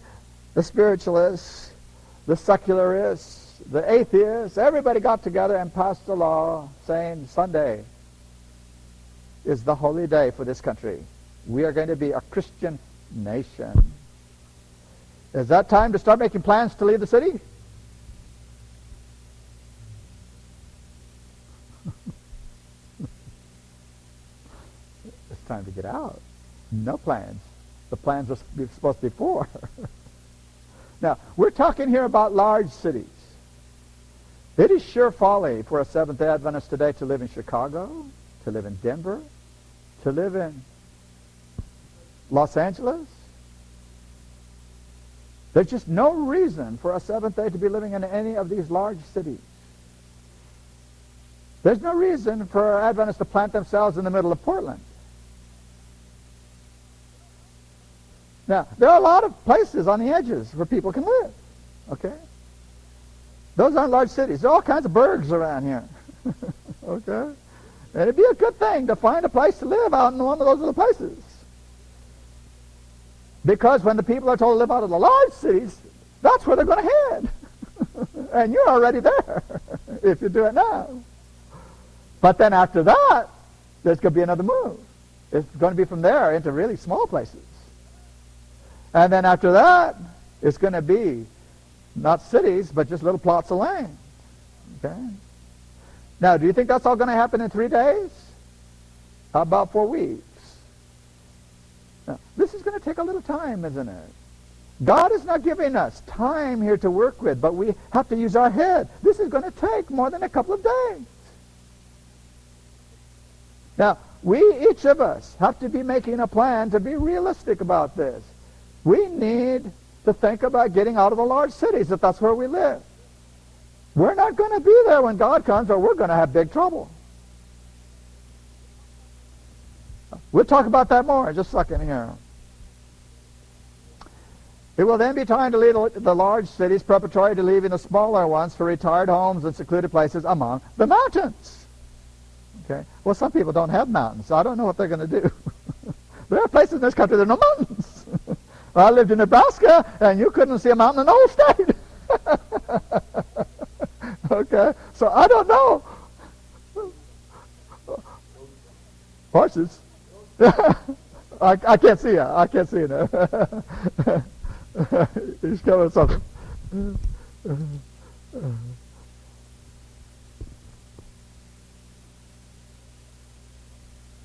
Speaker 1: the spiritualists, the secularists, the atheists, everybody got together and passed a law saying Sunday is the holy day for this country. We are going to be a Christian nation. Is that time to start making plans to leave the city? It's time to get out. No plans. The plans were supposed to be before. Now, we're talking here about large cities. It is sure folly for a Seventh-day Adventist today to live in Chicago, to live in Denver, to live in Los Angeles. There's just no reason for a Seventh-day to be living in any of these large cities. There's no reason for Adventists to plant themselves in the middle of Portland. Now, there are a lot of places on the edges where people can live. Okay? Those aren't large cities. There are all kinds of burgs around here. Okay? And it'd be a good thing to find a place to live out in one of those little places. Because when the people are told to live out of the large cities, that's where they're going to head. And you're already there. if you do it now. But then after that, there's going to be another move. It's going to be from there into really small places. And then after that, it's going to be not cities, but just little plots of land. Okay? Now, do you think that's all going to happen in 3 days? How about 4 weeks? Now, this is going to take a little time, isn't it? God is not giving us time here to work with, but we have to use our head. This is going to take more than a couple of days. Now, each of us, have to be making a plan to be realistic about this. We need to think about getting out of the large cities if that's where we live. We're not going to be there when God comes, or we're going to have big trouble. We'll talk about that more in just a second here. It will then be time to leave the large cities preparatory to leaving the smaller ones for retired homes and secluded places among the mountains. Okay. Well, some people don't have mountains, so I don't know what they're going to do. There are places in this country that are no mountains. I lived in Nebraska, and you couldn't see a mountain in the whole state. Okay, so I don't know. Horses. I can't see it. I can't see it. He's coming something.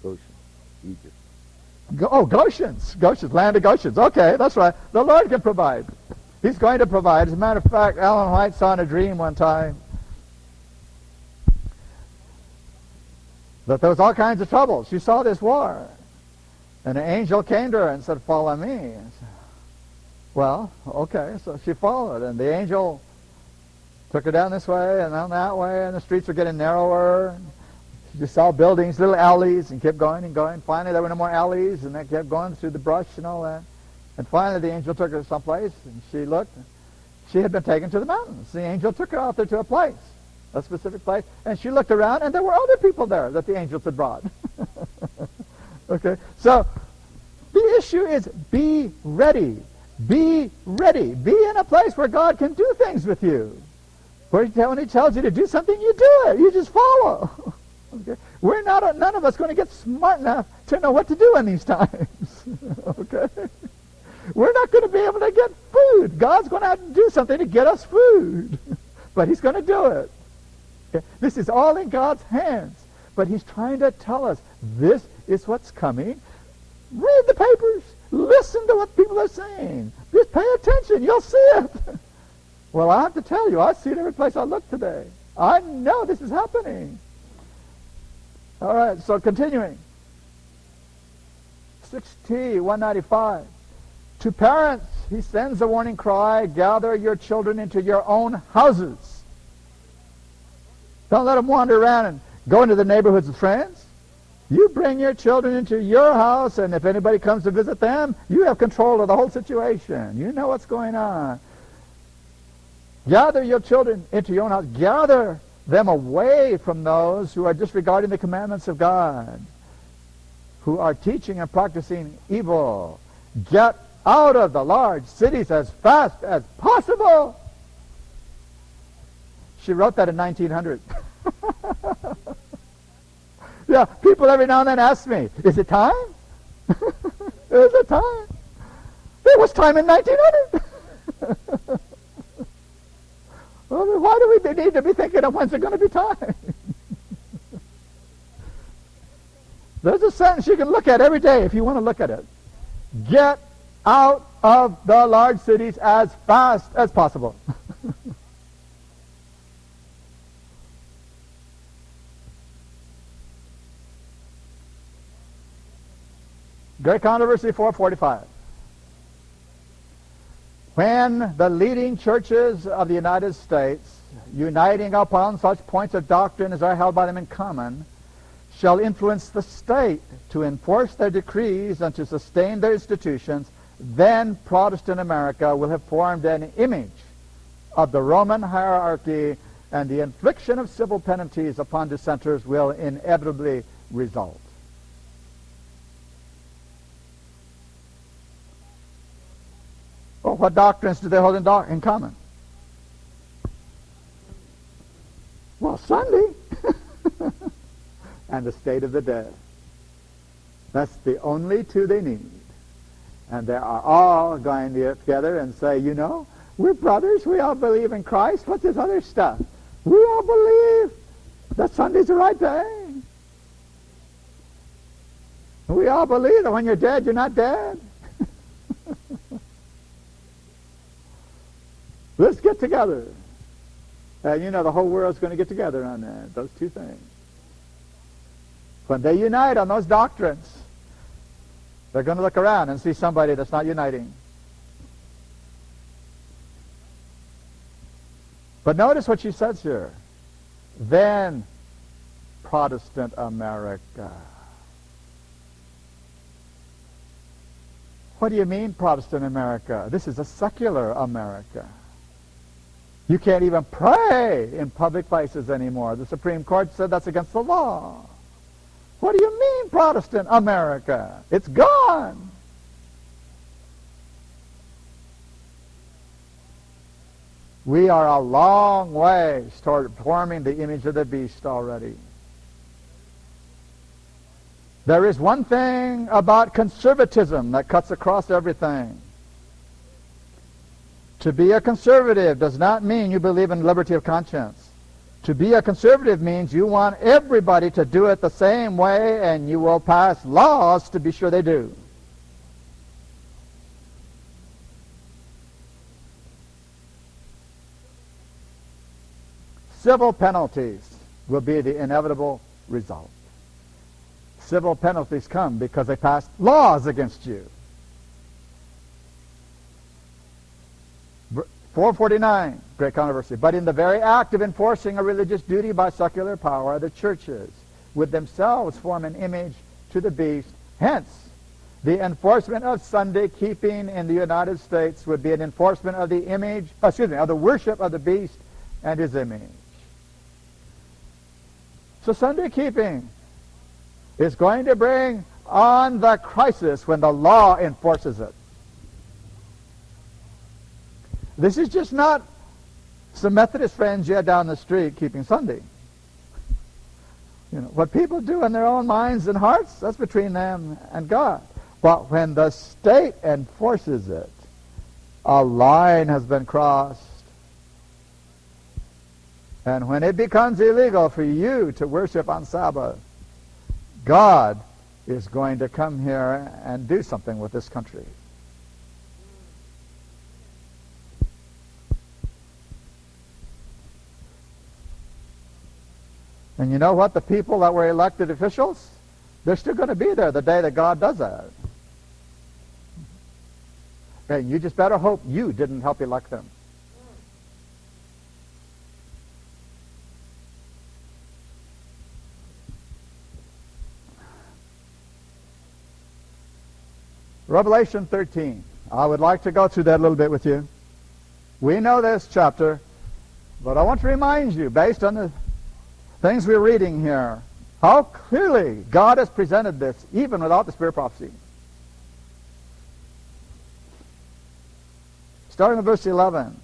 Speaker 2: Goshen, Egypt.
Speaker 1: Goshen's, land of Goshen's. Okay, that's right. The Lord can provide. He's going to provide. As a matter of fact, Ellen White saw in a dream one time that there was all kinds of trouble. She saw this war. And an angel came to her and said, "Follow me." And said, well, okay, so she followed. And the angel took her down this way and down that way, and the streets were getting narrower. She saw buildings, little alleys, and kept going and going. Finally, there were no more alleys, and they kept going through the brush and all that. And finally, the angel took her someplace, and she looked. She had been taken to the mountains. The angel took her out there to a place, a specific place, and she looked around, and there were other people there that the angels had brought. Okay, so the issue is be ready. Be ready. Be in a place where God can do things with you. When He tells you to do something, you do it. You just follow. Okay? We're not, none of us going to get smart enough to know what to do in these times. Okay? We're not going to be able to get food. God's going to have to do something to get us food. But He's going to do it. Okay? This is all in God's hands. But He's trying to tell us, this is what's coming. Read the papers. Listen to what people are saying. Just pay attention. You'll see it. Well, I have to tell you, I see it every place I look today. I know this is happening. All right, so continuing. 6T, 195. To parents, He sends a warning cry, gather your children into your own houses. Don't let them wander around and go into the neighborhoods of friends. You bring your children into your house, and if anybody comes to visit them, you have control of the whole situation. You know what's going on. Gather your children into your own house. Gather them away from those who are disregarding the commandments of God, who are teaching and practicing evil. Get out of the large cities as fast as possible. She wrote that in 1900. Yeah, people every now and then ask me, is it time? Is it time? There was time in 1900. Well, why do we need to be thinking of when's it going to be time? There's a sentence you can look at every day if you want to look at it. Get out of the large cities as fast as possible. Great Controversy 445. When the leading churches of the United States, uniting upon such points of doctrine as are held by them in common, shall influence the state to enforce their decrees and to sustain their institutions, then Protestant America will have formed an image of the Roman hierarchy, and the infliction of civil penalties upon dissenters will inevitably result. Well, what doctrines do they hold in common? Sunday and the state of the dead. That's the only two they need. And they are all going to get together and say, you know, we're brothers. We all believe in Christ. What's this other stuff? We all believe that Sunday's the right day. We all believe that when you're dead, you're not dead. Let's get together. And you know, the whole world's going to get together on that, those two things. When they unite on those doctrines, they're going to look around and see somebody that's not uniting. But notice what she says here. Then Protestant America. What do you mean, Protestant America? This is a secular America. You can't even pray in public places anymore. The Supreme Court said that's against the law. What do you mean, Protestant America? It's gone. We are a long way toward forming the image of the beast already. There is one thing about conservatism that cuts across everything. To be a conservative does not mean you believe in liberty of conscience. To be a conservative means you want everybody to do it the same way, and you will pass laws to be sure they do. Civil penalties will be the inevitable result. Civil penalties come because they passed laws against you. 449, great controversy. But in the very act of enforcing a religious duty by secular power, the churches would themselves form an image to the beast. Hence, the enforcement of Sunday keeping in the United States would be an enforcement of the image, of the worship of the beast and his image. So Sunday keeping is going to bring on the crisis when the law enforces it. This is just not some Methodist friends you had down the street keeping Sunday. You know, what people do in their own minds and hearts, that's between them and God. But when the state enforces it, a line has been crossed. And when it becomes illegal for you to worship on Sabbath, God is going to come here and do something with this country. And you know what? The people that were elected officials, they're still going to be there the day that God does that. And you just better hope you didn't help elect them. Revelation 13. I would like to go through that a little bit with you. We know this chapter, but I want to remind you, based on the things we're reading here, how clearly God has presented this, even without the spirit of prophecy. Starting with verse 11.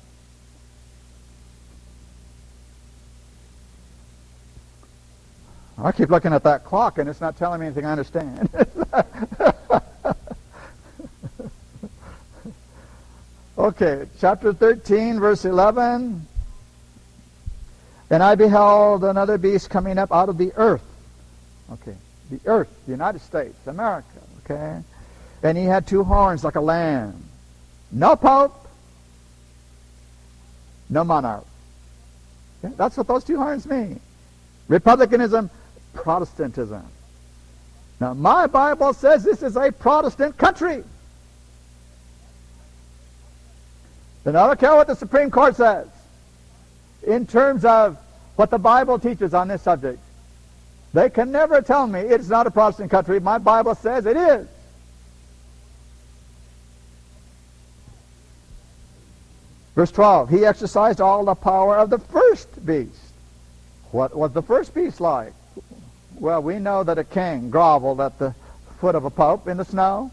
Speaker 1: I keep looking at that clock, and it's not telling me anything I understand. Okay, chapter 13, verse 11. And I beheld another beast coming up out of the earth. Okay, the earth, the United States, America, okay? And he had two horns like a lamb. No pope, no monarch. Okay? That's what those two horns mean. Republicanism, Protestantism. Now, my Bible says this is a Protestant country. Then I don't care what the Supreme Court says in terms of what the Bible teaches on this subject. They can never tell me it's not a Protestant country. My Bible says it is. Verse 12, he exercised all the power of the first beast. What was the first beast like? Well, we know that a king groveled at the foot of a pope in the snow.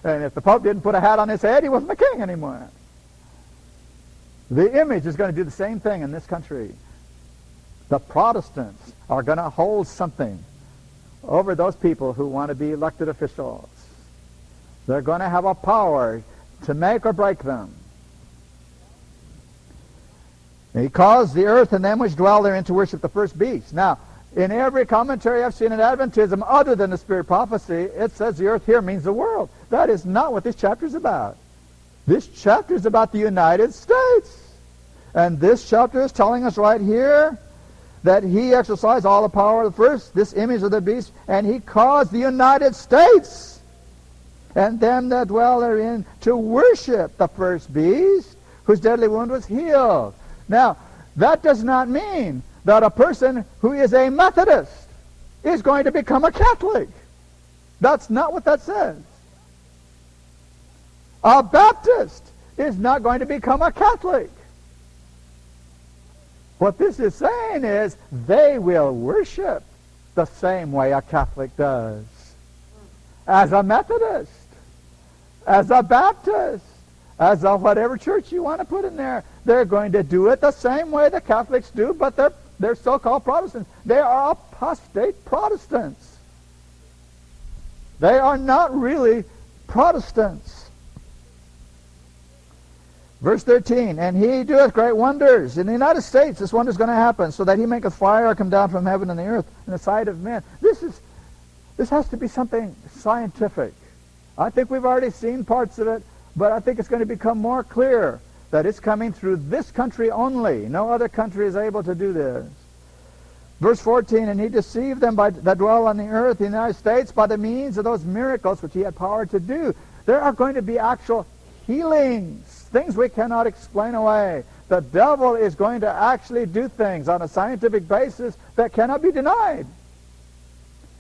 Speaker 1: And if the pope didn't put a hat on his head, he wasn't a king anymore. The image is going to do the same thing in this country. The Protestants are going to hold something over those people who want to be elected officials. They're going to have a power to make or break them. And he caused the earth and them which dwell therein to worship the first beast. Now, in every commentary I've seen in Adventism, other than the Spirit prophecy, it says the earth here means the world. That is not what this chapter is about. This chapter is about the United States. And this chapter is telling us right here that he exercised all the power of the first, this image of the beast, and he caused the United States and them that dwell therein to worship the first beast, whose deadly wound was healed. Now, that does not mean that a person who is a Methodist is going to become a Catholic. That's not what that says. A Baptist is not going to become a Catholic. What this is saying is they will worship the same way a Catholic does. As a Methodist, as a Baptist, as a whatever church you want to put in there, they're going to do it the same way the Catholics do, but they're so-called Protestants. They are apostate Protestants. They are not really Protestants. Verse 13, and he doeth great wonders. In the United States, this wonder is going to happen, so that he maketh fire come down from heaven and the earth in the sight of men. This has to be something scientific. I think we've already seen parts of it, but I think it's going to become more clear that it's coming through this country only. No other country is able to do this. Verse 14, and he deceived them that dwell on the earth, the United States, by the means of those miracles which he had power to do. There are going to be actual healings, things we cannot explain away. The devil is going to actually do things on a scientific basis that cannot be denied.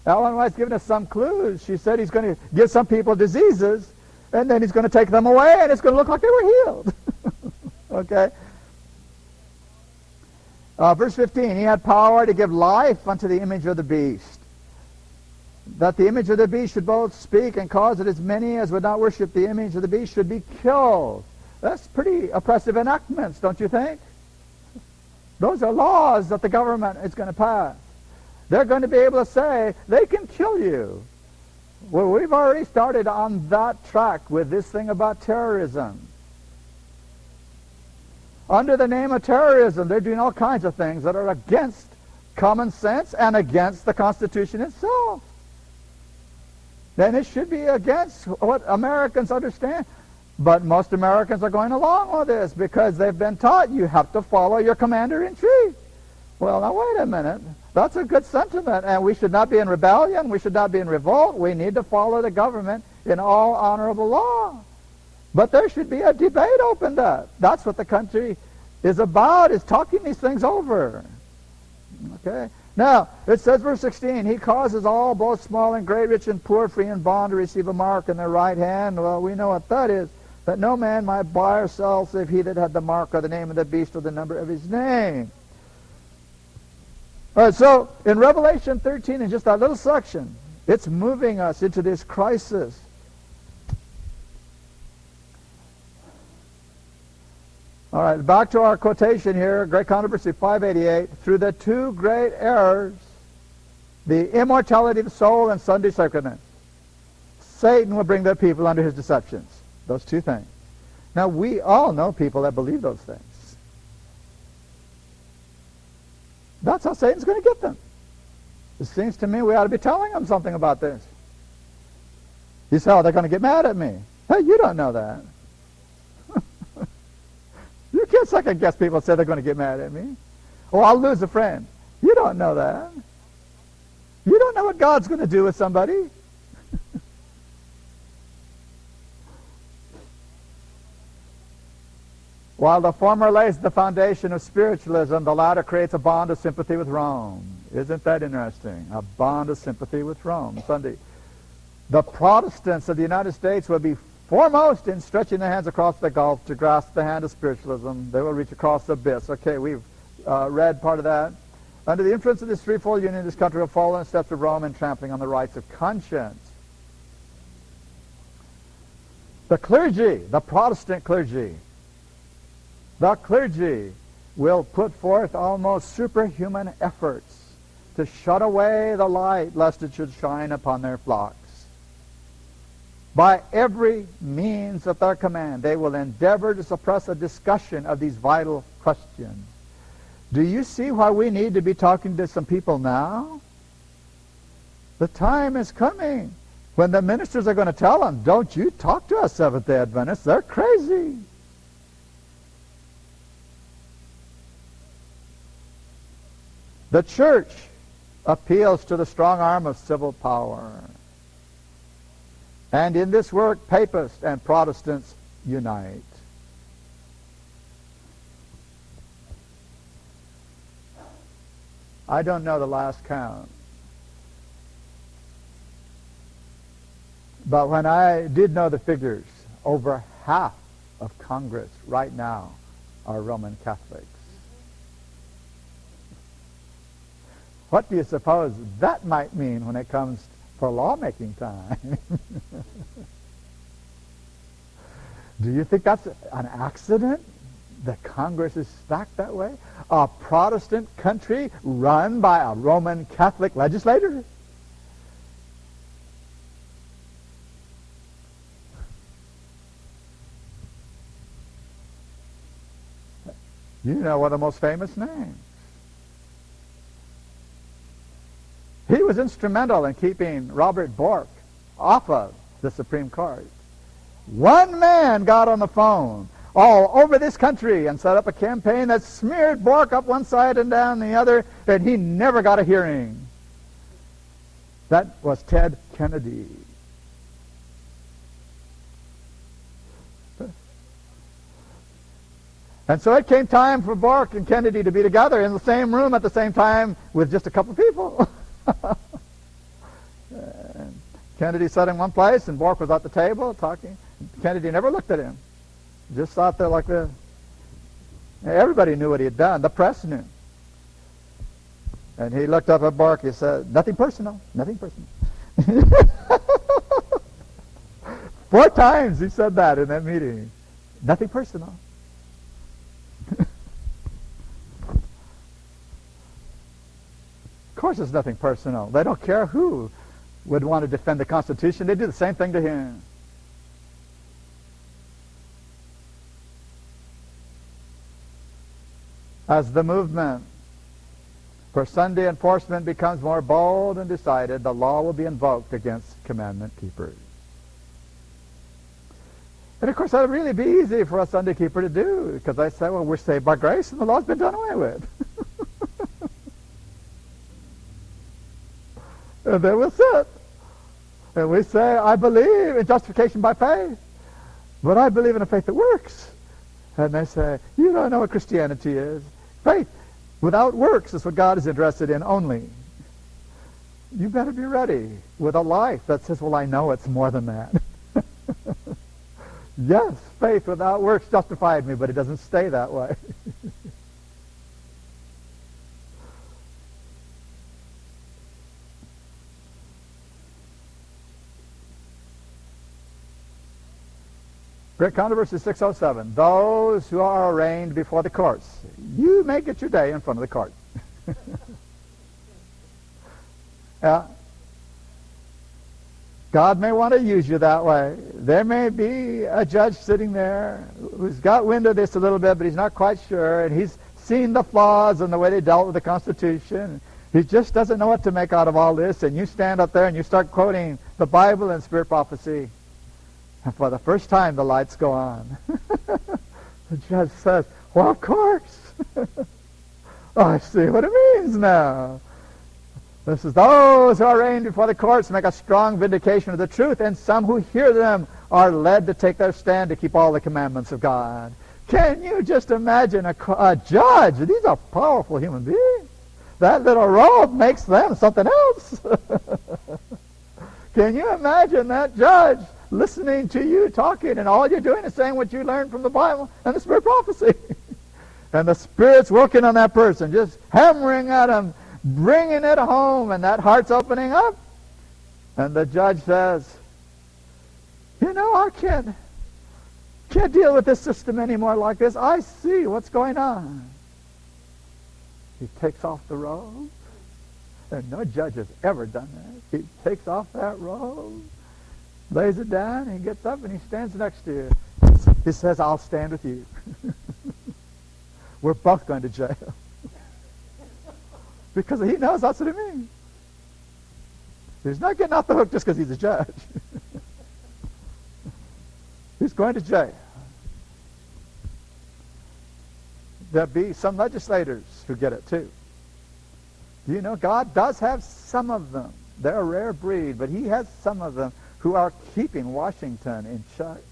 Speaker 1: Ellen White's given us some clues. She said he's going to give some people diseases, and then he's going to take them away, and it's going to look like they were healed. Okay? Verse 15, he had power to give life unto the image of the beast, that the image of the beast should both speak and cause that as many as would not worship the image of the beast should be killed. That's pretty oppressive enactments, don't you think? Those are laws that the government is going to pass. They're going to be able to say, they can kill you. Well, we've already started on that track with this thing about terrorism. Under the name of terrorism, they're doing all kinds of things that are against common sense and against the Constitution itself. Then it should be against what Americans understand. But most Americans are going along with this because they've been taught you have to follow your commander-in-chief. Well, now wait a minute. That's a good sentiment, and we should not be in rebellion. We should not be in revolt. We need to follow the government in all honorable law. But there should be a debate opened up. That's what the country is about, is talking these things over. Okay? Now, it says, verse 16, he causes all, both small and great, rich and poor, free and bond, to receive a mark in their right hand. Well, we know what that is. That no man might buy or sell save he that had the mark or the name of the beast or the number of his name. All right, so in Revelation 13, in just that little section, it's moving us into this crisis. All right, back to our quotation here, Great Controversy 588. Through the two great errors, the immortality of the soul and Sunday sacredness, Satan will bring the people under his deceptions. Those two things. Now, we all know people that believe those things. That's how Satan's going to get them. It seems to me we ought to be telling them something about this. You say, oh, they're going to get mad at me. Hey, you don't know that. You can't second guess people say they're going to get mad at me. Oh, I'll lose a friend. You don't know that. You don't know what God's going to do with somebody. While the former lays the foundation of spiritualism, the latter creates a bond of sympathy with Rome. Isn't that interesting? A bond of sympathy with Rome. Sunday. The Protestants of the United States will be foremost in stretching their hands across the gulf to grasp the hand of spiritualism. They will reach across the abyss. Okay, we've read part of that. Under the influence of this threefold union, this country will follow in the steps of Rome in trampling on the rights of conscience. The clergy, the Protestant clergy, The clergy will put forth almost superhuman efforts to shut away the light lest it should shine upon their flocks. By every means at their command, they will endeavor to suppress a discussion of these vital questions. Do you see why we need to be talking to some people now? The time is coming when the ministers are going to tell them, don't you talk to us Seventh-day Adventists. They're crazy. The church appeals to the strong arm of civil power. And in this work, Papists and Protestants unite. I don't know the last count. But when I did know the figures, over half of Congress right now are Roman Catholics. What do you suppose that might mean when it comes for lawmaking time? Do you think that's an accident that Congress is stacked that way? A Protestant country run by a Roman Catholic legislator? You know one of the most famous names. He was instrumental in keeping Robert Bork off of the Supreme Court. One man got on the phone all over this country and set up a campaign that smeared Bork up one side and down the other, and he never got a hearing. That was Ted Kennedy. And so it came time for Bork and Kennedy to be together in the same room at the same time with just a couple people. And Kennedy sat in one place and Bork was at the table talking. Kennedy never looked at him. Just sat there like this. Everybody knew what he had done. The press knew. And he looked up at Bork. He said, nothing personal, nothing personal. 4 times he said that in that meeting. Nothing personal. Of course it's nothing personal. They don't care who would want to defend the Constitution. They do the same thing to him. As the movement for Sunday enforcement becomes more bold and decided, the law will be invoked against commandment keepers. And of course that would really be easy for a Sunday keeper to do, because they say, well, we're saved by grace and the law's been done away with. And then we'll sit. And we say, I believe in justification by faith, but I believe in a faith that works. And they say, you don't know what Christianity is. Faith without works is what God is interested in only. You better be ready with a life that says, well, I know it's more than that. Yes, faith without works justified me, but it doesn't stay that way. Great Controversy 607. Those who are arraigned before the courts. You may get your day in front of the court. Yeah. God may want to use you that way. There may be a judge sitting there who's got wind of this a little bit, but he's not quite sure, and he's seen the flaws in the way they dealt with the Constitution. He just doesn't know what to make out of all this, and you stand up there and you start quoting the Bible and Spirit prophecy. And for the first time, the lights go on. The judge says, well, of course. Oh, I see what it means now. This is those who are arraigned before the courts make a strong vindication of the truth, and some who hear them are led to take their stand to keep all the commandments of God. Can you just imagine a judge? These are powerful human beings. That little robe makes them something else. Can you imagine that judge listening to you talking, and all you're doing is saying what you learned from the Bible and the Spirit prophecy? And the Spirit's working on that person, just hammering at him, bringing it home, and that heart's opening up. And the judge says, you know, Can't deal with this system anymore like this. I see what's going on. He takes off the robe. And no judge has ever done that. He takes off that robe, lays it down, and he gets up and he stands next to you. He says, I'll stand with you. We're both going to jail. Because he knows that's what it means. He's not getting off the hook just because he's a judge. He's going to jail. There'll be some legislators who get it too. You know, God does have some of them. They're a rare breed, but he has some of them who are keeping Washington in check.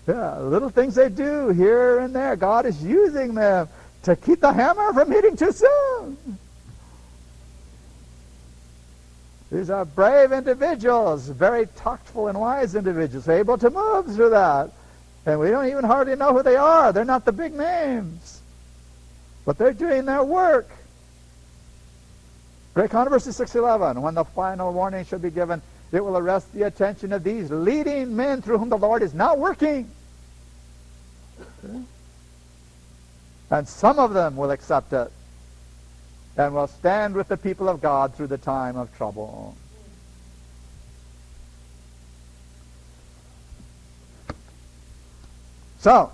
Speaker 1: Yeah, little things they do here and there. God is using them to keep the hammer from hitting too soon. These are brave individuals, very tactful and wise individuals, able to move through that. And we don't even hardly know who they are. They're not the big names. But they're doing their work. Great Controversy 6:11, when the final warning shall be given, it will arrest the attention of these leading men through whom the Lord is not working. Okay. And some of them will accept it and will stand with the people of God through the time of trouble. So,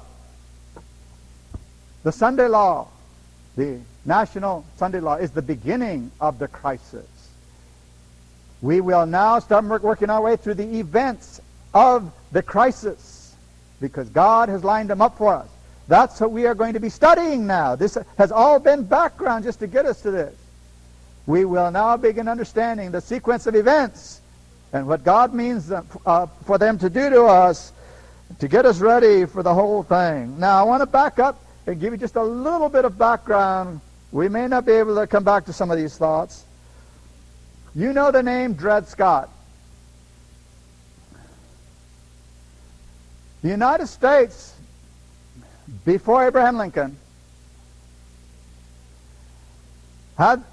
Speaker 1: the Sunday law, the national Sunday law, is the beginning of the crisis. We will now start working our way through the events of the crisis because God has lined them up for us. That's what we are going to be studying now. This has all been background just to get us to this. We will now begin understanding the sequence of events and what God means for them to do to us to get us ready for the whole thing. Now, I want to back up and give you just a little bit of background. We may not be able to come back to some of these thoughts. You know the name Dred Scott. The United States, before Abraham Lincoln, had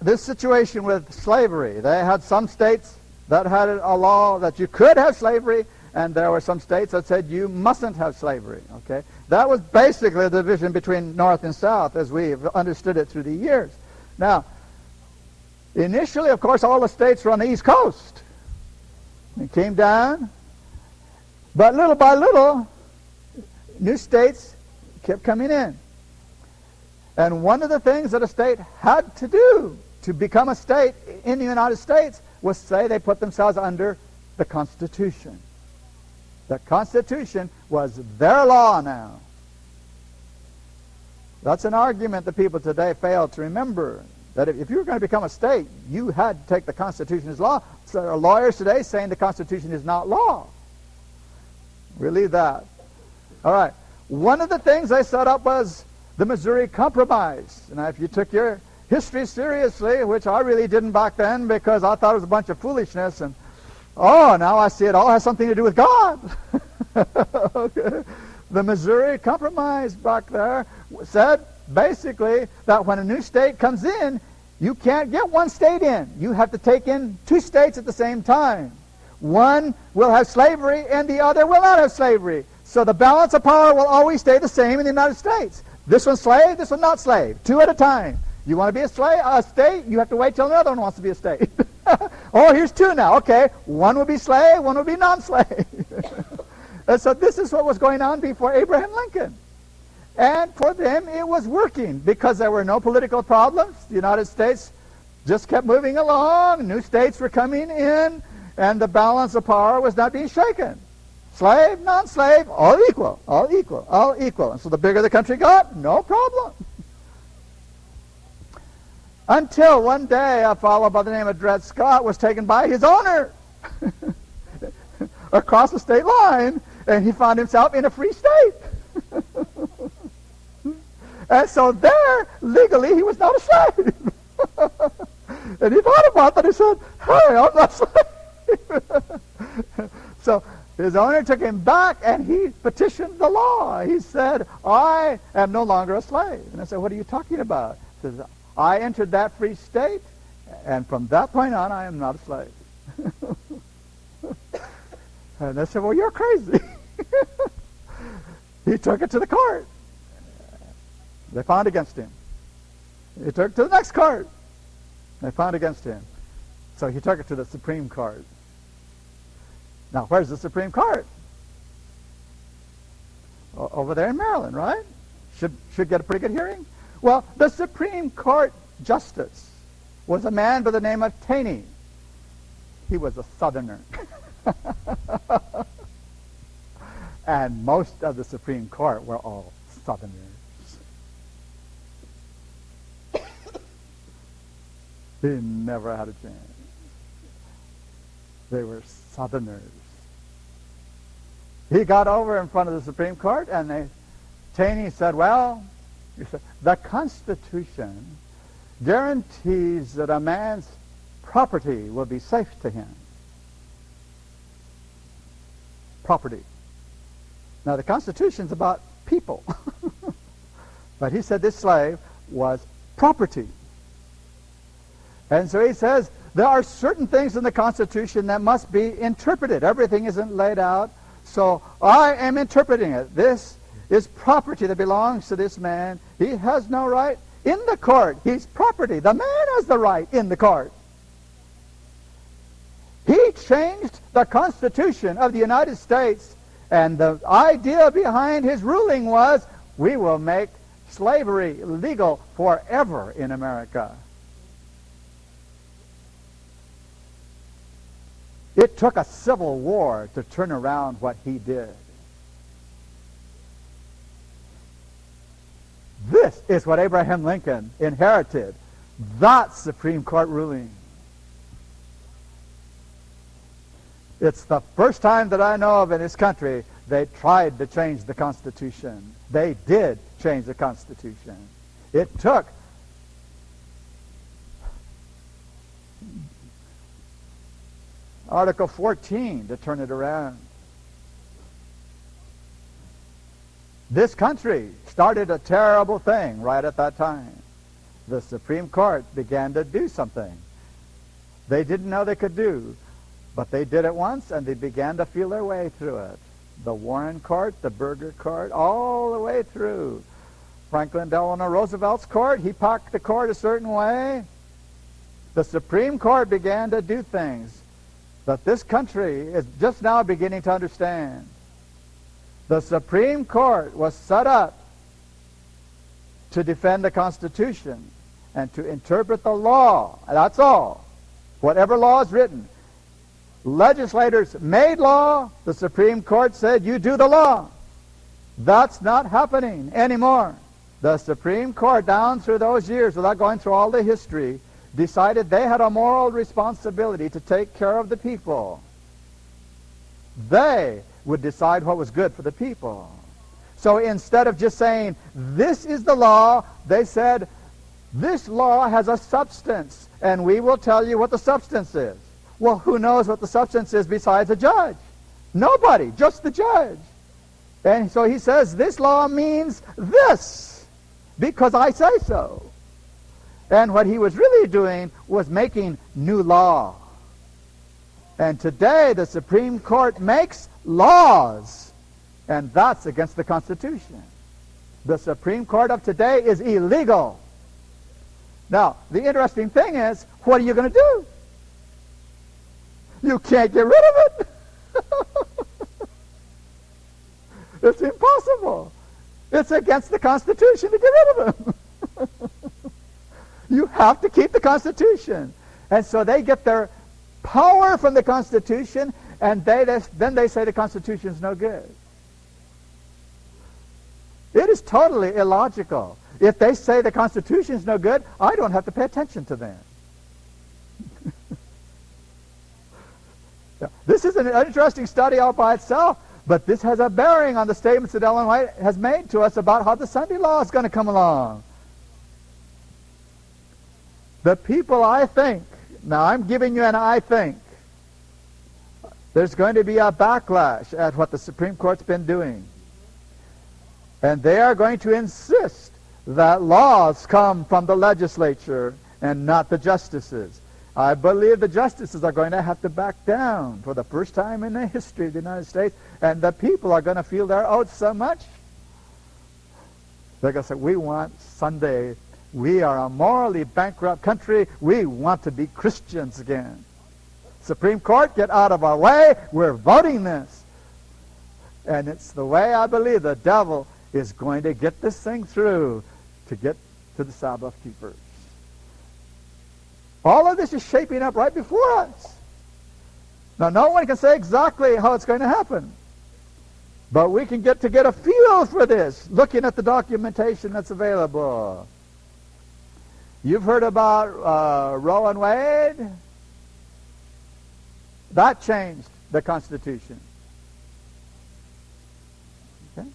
Speaker 1: this situation with slavery. They had some states that had a law that you could have slavery, and there were some states that said you mustn't have slavery. Okay, that was basically the division between North and South as we've understood it through the years. Now, initially, of course, all the states were on the East Coast. It came down, but little by little, new states kept coming in. And one of the things that a state had to do to become a state in the United States was say they put themselves under the Constitution. The Constitution was their law now. That's an argument that people today fail to remember. That if you were going to become a state, you had to take the Constitution as law. So there are lawyers today saying the Constitution is not law. We'll leave that. All right. One of the things they set up was the Missouri Compromise. Now, if you took your history seriously, which I really didn't back then because I thought it was a bunch of foolishness, and now I see it all has something to do with God. Okay. The Missouri Compromise back there said basically that when a new state comes in, you can't get one state in. You have to take in two states at the same time. One will have slavery and the other will not have slavery. So the balance of power will always stay the same in the United States. This one's slave, this one not slave. Two at a time. You want to be a state, you have to wait till another one wants to be a state. Oh, here's two now. Okay, one will be slave, one will be non-slave. And so this is what was going on before Abraham Lincoln. And for them, it was working because there were no political problems. The United States just kept moving along. New states were coming in, and the balance of power was not being shaken. Slave, non-slave, all equal, all equal, all equal. And so the bigger the country got, no problem. Until one day, a fellow by the name of Dred Scott was taken by his owner across the state line, and he found himself in a free state. And so there, legally, he was not a slave. And he thought about that. He said, hey, I'm not a slave. So his owner took him back, and he petitioned the law. He said, I am no longer a slave. And I said, what are you talking about? He says, I entered that free state, and from that point on, I am not a slave. And they said, well, you're crazy. He took it to the court. They found against him. He took it to the next court. They found against him. So he took it to the Supreme Court. Now, where's the Supreme Court? Over there in Maryland, right? Should get a pretty good hearing. Well, the Supreme Court justice was a man by the name of Taney. He was a Southerner. And most of the Supreme Court were all Southerners. He never had a chance. They were Southerners. He got over in front of the Supreme Court, and Taney said, well, he said, the Constitution guarantees that a man's property will be safe to him. Property. Now, the Constitution's about people. But he said this slave was property. And so he says, there are certain things in the Constitution that must be interpreted. Everything isn't laid out. So I am interpreting it. This is property that belongs to this man. He has no right in the court. He's property. The man has the right in the court. He changed the Constitution of the United States, and the idea behind his ruling was, we will make slavery legal forever in America. It took a civil war to turn around what he did. This is what Abraham Lincoln inherited. That Supreme Court ruling. It's the first time that I know of in this country they tried to change the Constitution. They did change the Constitution. It took Article 14 to turn it around. This country started a terrible thing right at that time. The Supreme Court began to do something they didn't know they could do, but they did it once, and they began to feel their way through it. The Warren Court, the Burger Court, all the way through. Franklin Delano Roosevelt's court, he packed the court a certain way. The Supreme Court began to do things that this country is just now beginning to understand. The Supreme Court was set up to defend the Constitution and to interpret the law. That's all. Whatever law is written. Legislators made law. The Supreme Court said, you do the law. That's not happening anymore. The Supreme Court, down through those years, without going through all the history, decided they had a moral responsibility to take care of the people. They would decide what was good for the people. So instead of just saying, this is the law, they said, this law has a substance, and we will tell you what the substance is. Well, who knows what the substance is besides a judge? Nobody, just the judge. And so he says, this law means this, because I say so. And what he was really doing was making new law. And today the Supreme Court makes laws, and that's against the Constitution. The Supreme Court of today is illegal. Now, the interesting thing is, what are you going to do? You can't get rid of it. It's impossible. It's against the Constitution to get rid of them. You have to keep the Constitution. And so they get their power from the Constitution, and then they say the Constitution is no good. It is totally illogical. If they say the Constitution is no good, I don't have to pay attention to them. This is an interesting study all by itself, but this has a bearing on the statements that Ellen White has made to us about how the Sunday law is going to come along. The people, I think, now I'm giving you an I think, there's going to be a backlash at what the Supreme Court's been doing. And they are going to insist that laws come from the legislature and not the justices. I believe the justices are going to have to back down for the first time in the history of the United States, and the people are going to feel their oath so much They're going to say, we want Sunday. We are a morally bankrupt country. We want to be Christians again. Supreme Court, get out of our way. We're voting this. And it's the way I believe the devil is going to get this thing through to get to the Sabbath keepers. All of this is shaping up right before us. Now, no one can say exactly how it's going to happen. But we can get a feel for this, looking at the documentation that's available. You've heard about Roe and Wade? That changed the Constitution. Okay?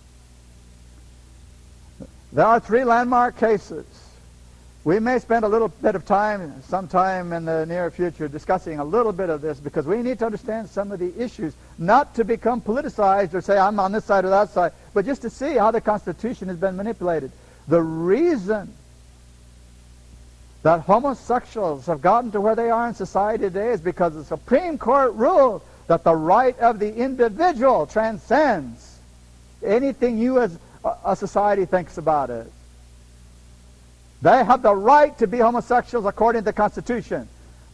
Speaker 1: There are 3 landmark cases. We may spend a little bit of time, sometime in the near future, discussing a little bit of this, because we need to understand some of the issues, not to become politicized or say I'm on this side or that side, but just to see how the Constitution has been manipulated. The reason that homosexuals have gotten to where they are in society today is because the Supreme Court ruled that the right of the individual transcends anything you as a society thinks about it. They have the right to be homosexuals according to the Constitution.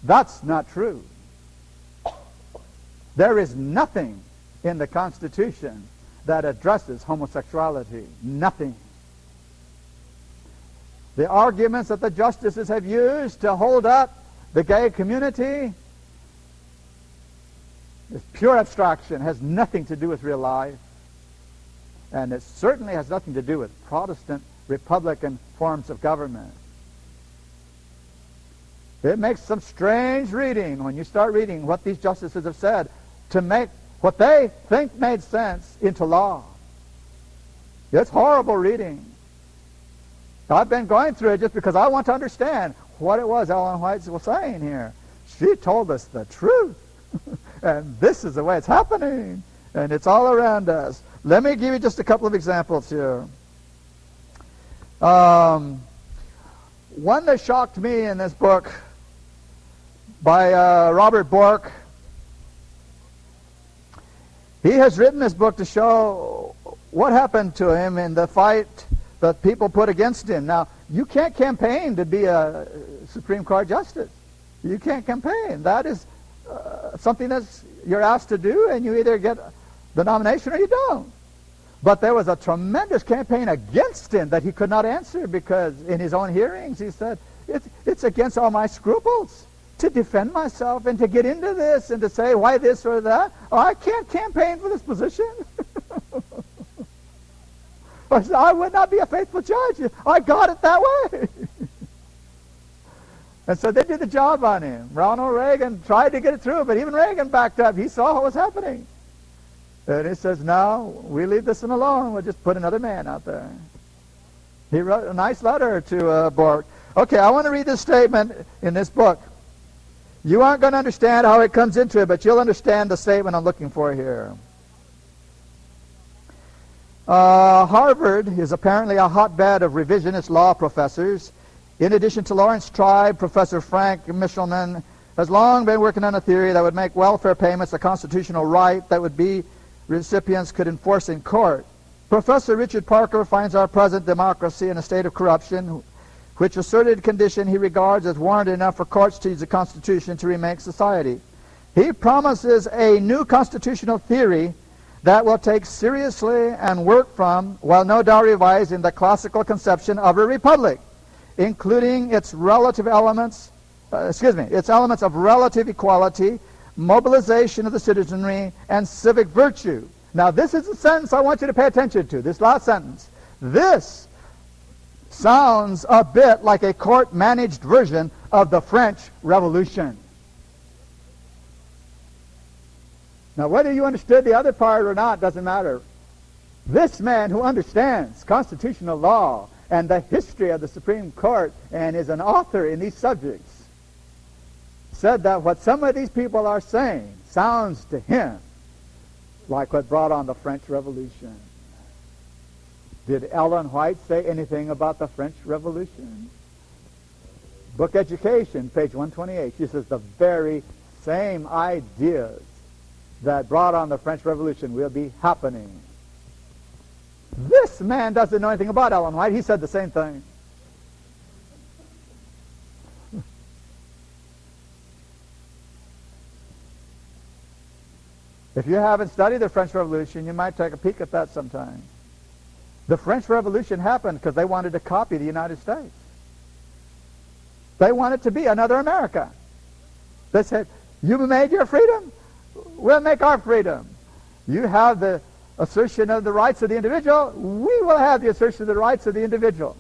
Speaker 1: That's not true. There is nothing in the Constitution that addresses homosexuality. Nothing. The arguments that the justices have used to hold up the gay community is pure abstraction, has nothing to do with real life. And it certainly has nothing to do with Protestant, Republican forms of government. It makes some strange reading when you start reading what these justices have said to make what they think made sense into law. It's horrible reading. I've been going through it just because I want to understand what it was Ellen White was saying here. She told us the truth. And this is the way it's happening. And it's all around us. Let me give you just a couple of examples here. One that shocked me in this book by Robert Bork. He has written this book to show what happened to him in the fight that people put against him. Now, you can't campaign to be a Supreme Court justice. You can't campaign. That is something that you're asked to do, and you either get the nomination or you don't. But there was a tremendous campaign against him that he could not answer, because in his own hearings he said, it's against all my scruples to defend myself and to get into this and to say why this or that. Oh, I can't campaign for this position. I would not be a faithful judge. I got it that way. And so they did the job on him. Ronald Reagan tried to get it through, but even Reagan backed up. He saw what was happening. And he says, no, we leave this one alone. We'll just put another man out there. He wrote a nice letter to Bork. Okay, I want to read this statement in this book. You aren't going to understand how it comes into it, but you'll understand the statement I'm looking for here. Harvard is apparently a hotbed of revisionist law professors. In addition to Lawrence Tribe, Professor Frank Michelman has long been working on a theory that would make welfare payments a constitutional right that would be recipients could enforce in court. Professor Richard Parker finds our present democracy in a state of corruption, which asserted condition he regards as warrant enough for courts to use the Constitution to remake society. He promises a new constitutional theory that will take seriously and work from, while no doubt revising, the classical conception of a republic, including its elements of relative equality, mobilization of the citizenry, and civic virtue. Now, this is the sentence I want you to pay attention to, this last sentence. This sounds a bit like a court-managed version of the French Revolution. Now, whether you understood the other part or not doesn't matter. This man who understands constitutional law and the history of the Supreme Court and is an author in these subjects said that what some of these people are saying sounds to him like what brought on the French Revolution. Did Ellen White say anything about the French Revolution? Book Education, page 128. She says the very same ideas that brought on the French Revolution will be happening. This man doesn't know anything about Ellen White. He said the same thing. If you haven't studied the French Revolution, you might take a peek at that sometime. The French Revolution happened because they wanted to copy the United States. They wanted to be another America. They said, you made your freedom, we'll make our freedom. You have the assertion of the rights of the individual, we will have the assertion of the rights of the individual.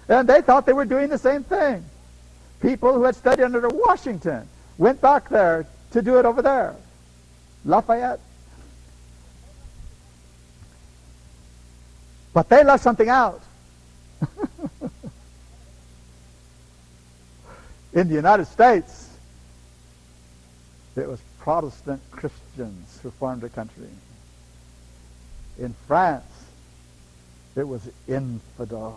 Speaker 1: And they thought they were doing the same thing. People who had studied under Washington went back there to do it over there. Lafayette. But they left something out. In the United States, it was Protestant Christians who formed the country. In France, it was infidels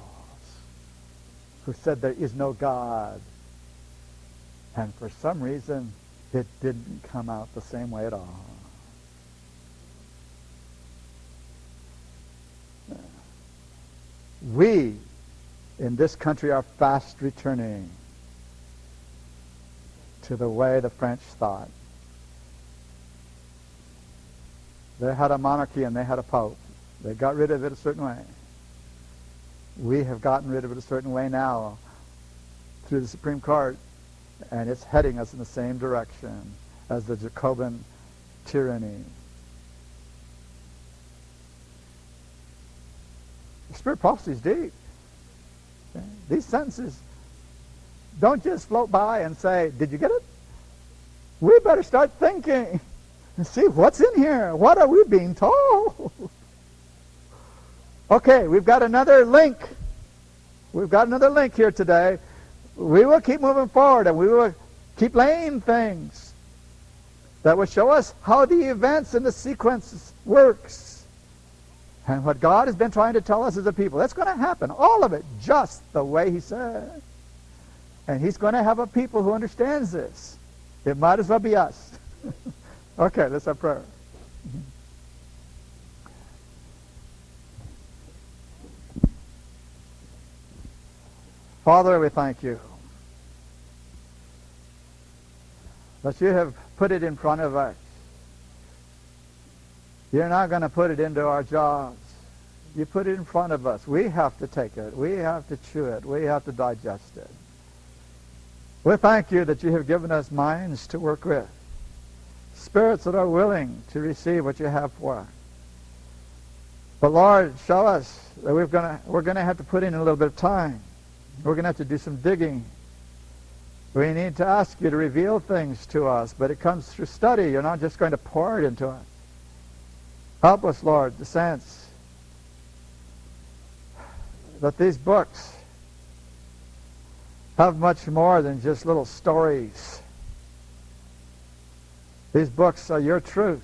Speaker 1: who said there is no God. And for some reason, it didn't come out the same way at all. We in this country are fast returning to the way the French thought. They had a monarchy and they had a pope. They got rid of it a certain way. We have gotten rid of it a certain way now through the Supreme Court, and it's heading us in the same direction as the Jacobin tyranny. The spirit prophecy is deep. Okay? These sentences don't just float by and say, did you get it? We better start thinking and see what's in here. What are we being told? Okay, we've got another link. We've got another link here today. We will keep moving forward and we will keep laying things that will show us how the events and the sequence works. And what God has been trying to tell us as a people, that's going to happen. All of it, just the way He said. And He's going to have a people who understands this. It might as well be us. Okay, let's have prayer. Father, we thank You that You have put it in front of us. You're not going to put it into our jobs. You put it in front of us. We have to take it. We have to chew it. We have to digest it. We thank You that You have given us minds to work with, spirits that are willing to receive what You have for us. But Lord, show us that we're going to have to put in a little bit of time. We're going to have to do some digging. We need to ask You to reveal things to us, but it comes through study. You're not just going to pour it into us. Help us, Lord, to sense that these books have much more than just little stories. These books are Your truth.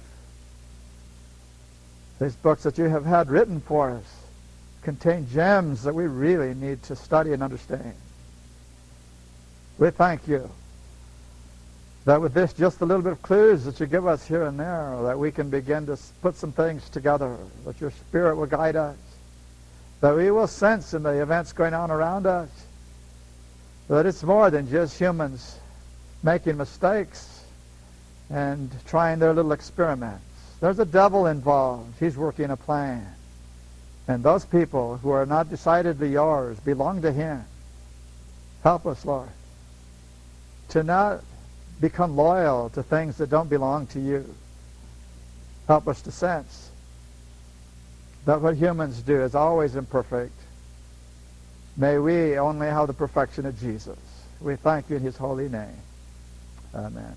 Speaker 1: These books that You have had written for us contain gems that we really need to study and understand. We thank You that with this, just a little bit of clues that You give us here and there, that we can begin to put some things together, that Your Spirit will guide us, that we will sense in the events going on around us, that it's more than just humans making mistakes and trying their little experiments. There's a devil involved. He's working a plan. And those people who are not decidedly Yours belong to Him. Help us, Lord, to not become loyal to things that don't belong to You. Help us to sense that what humans do is always imperfect. May we only have the perfection of Jesus. We thank You in His holy name. Amen.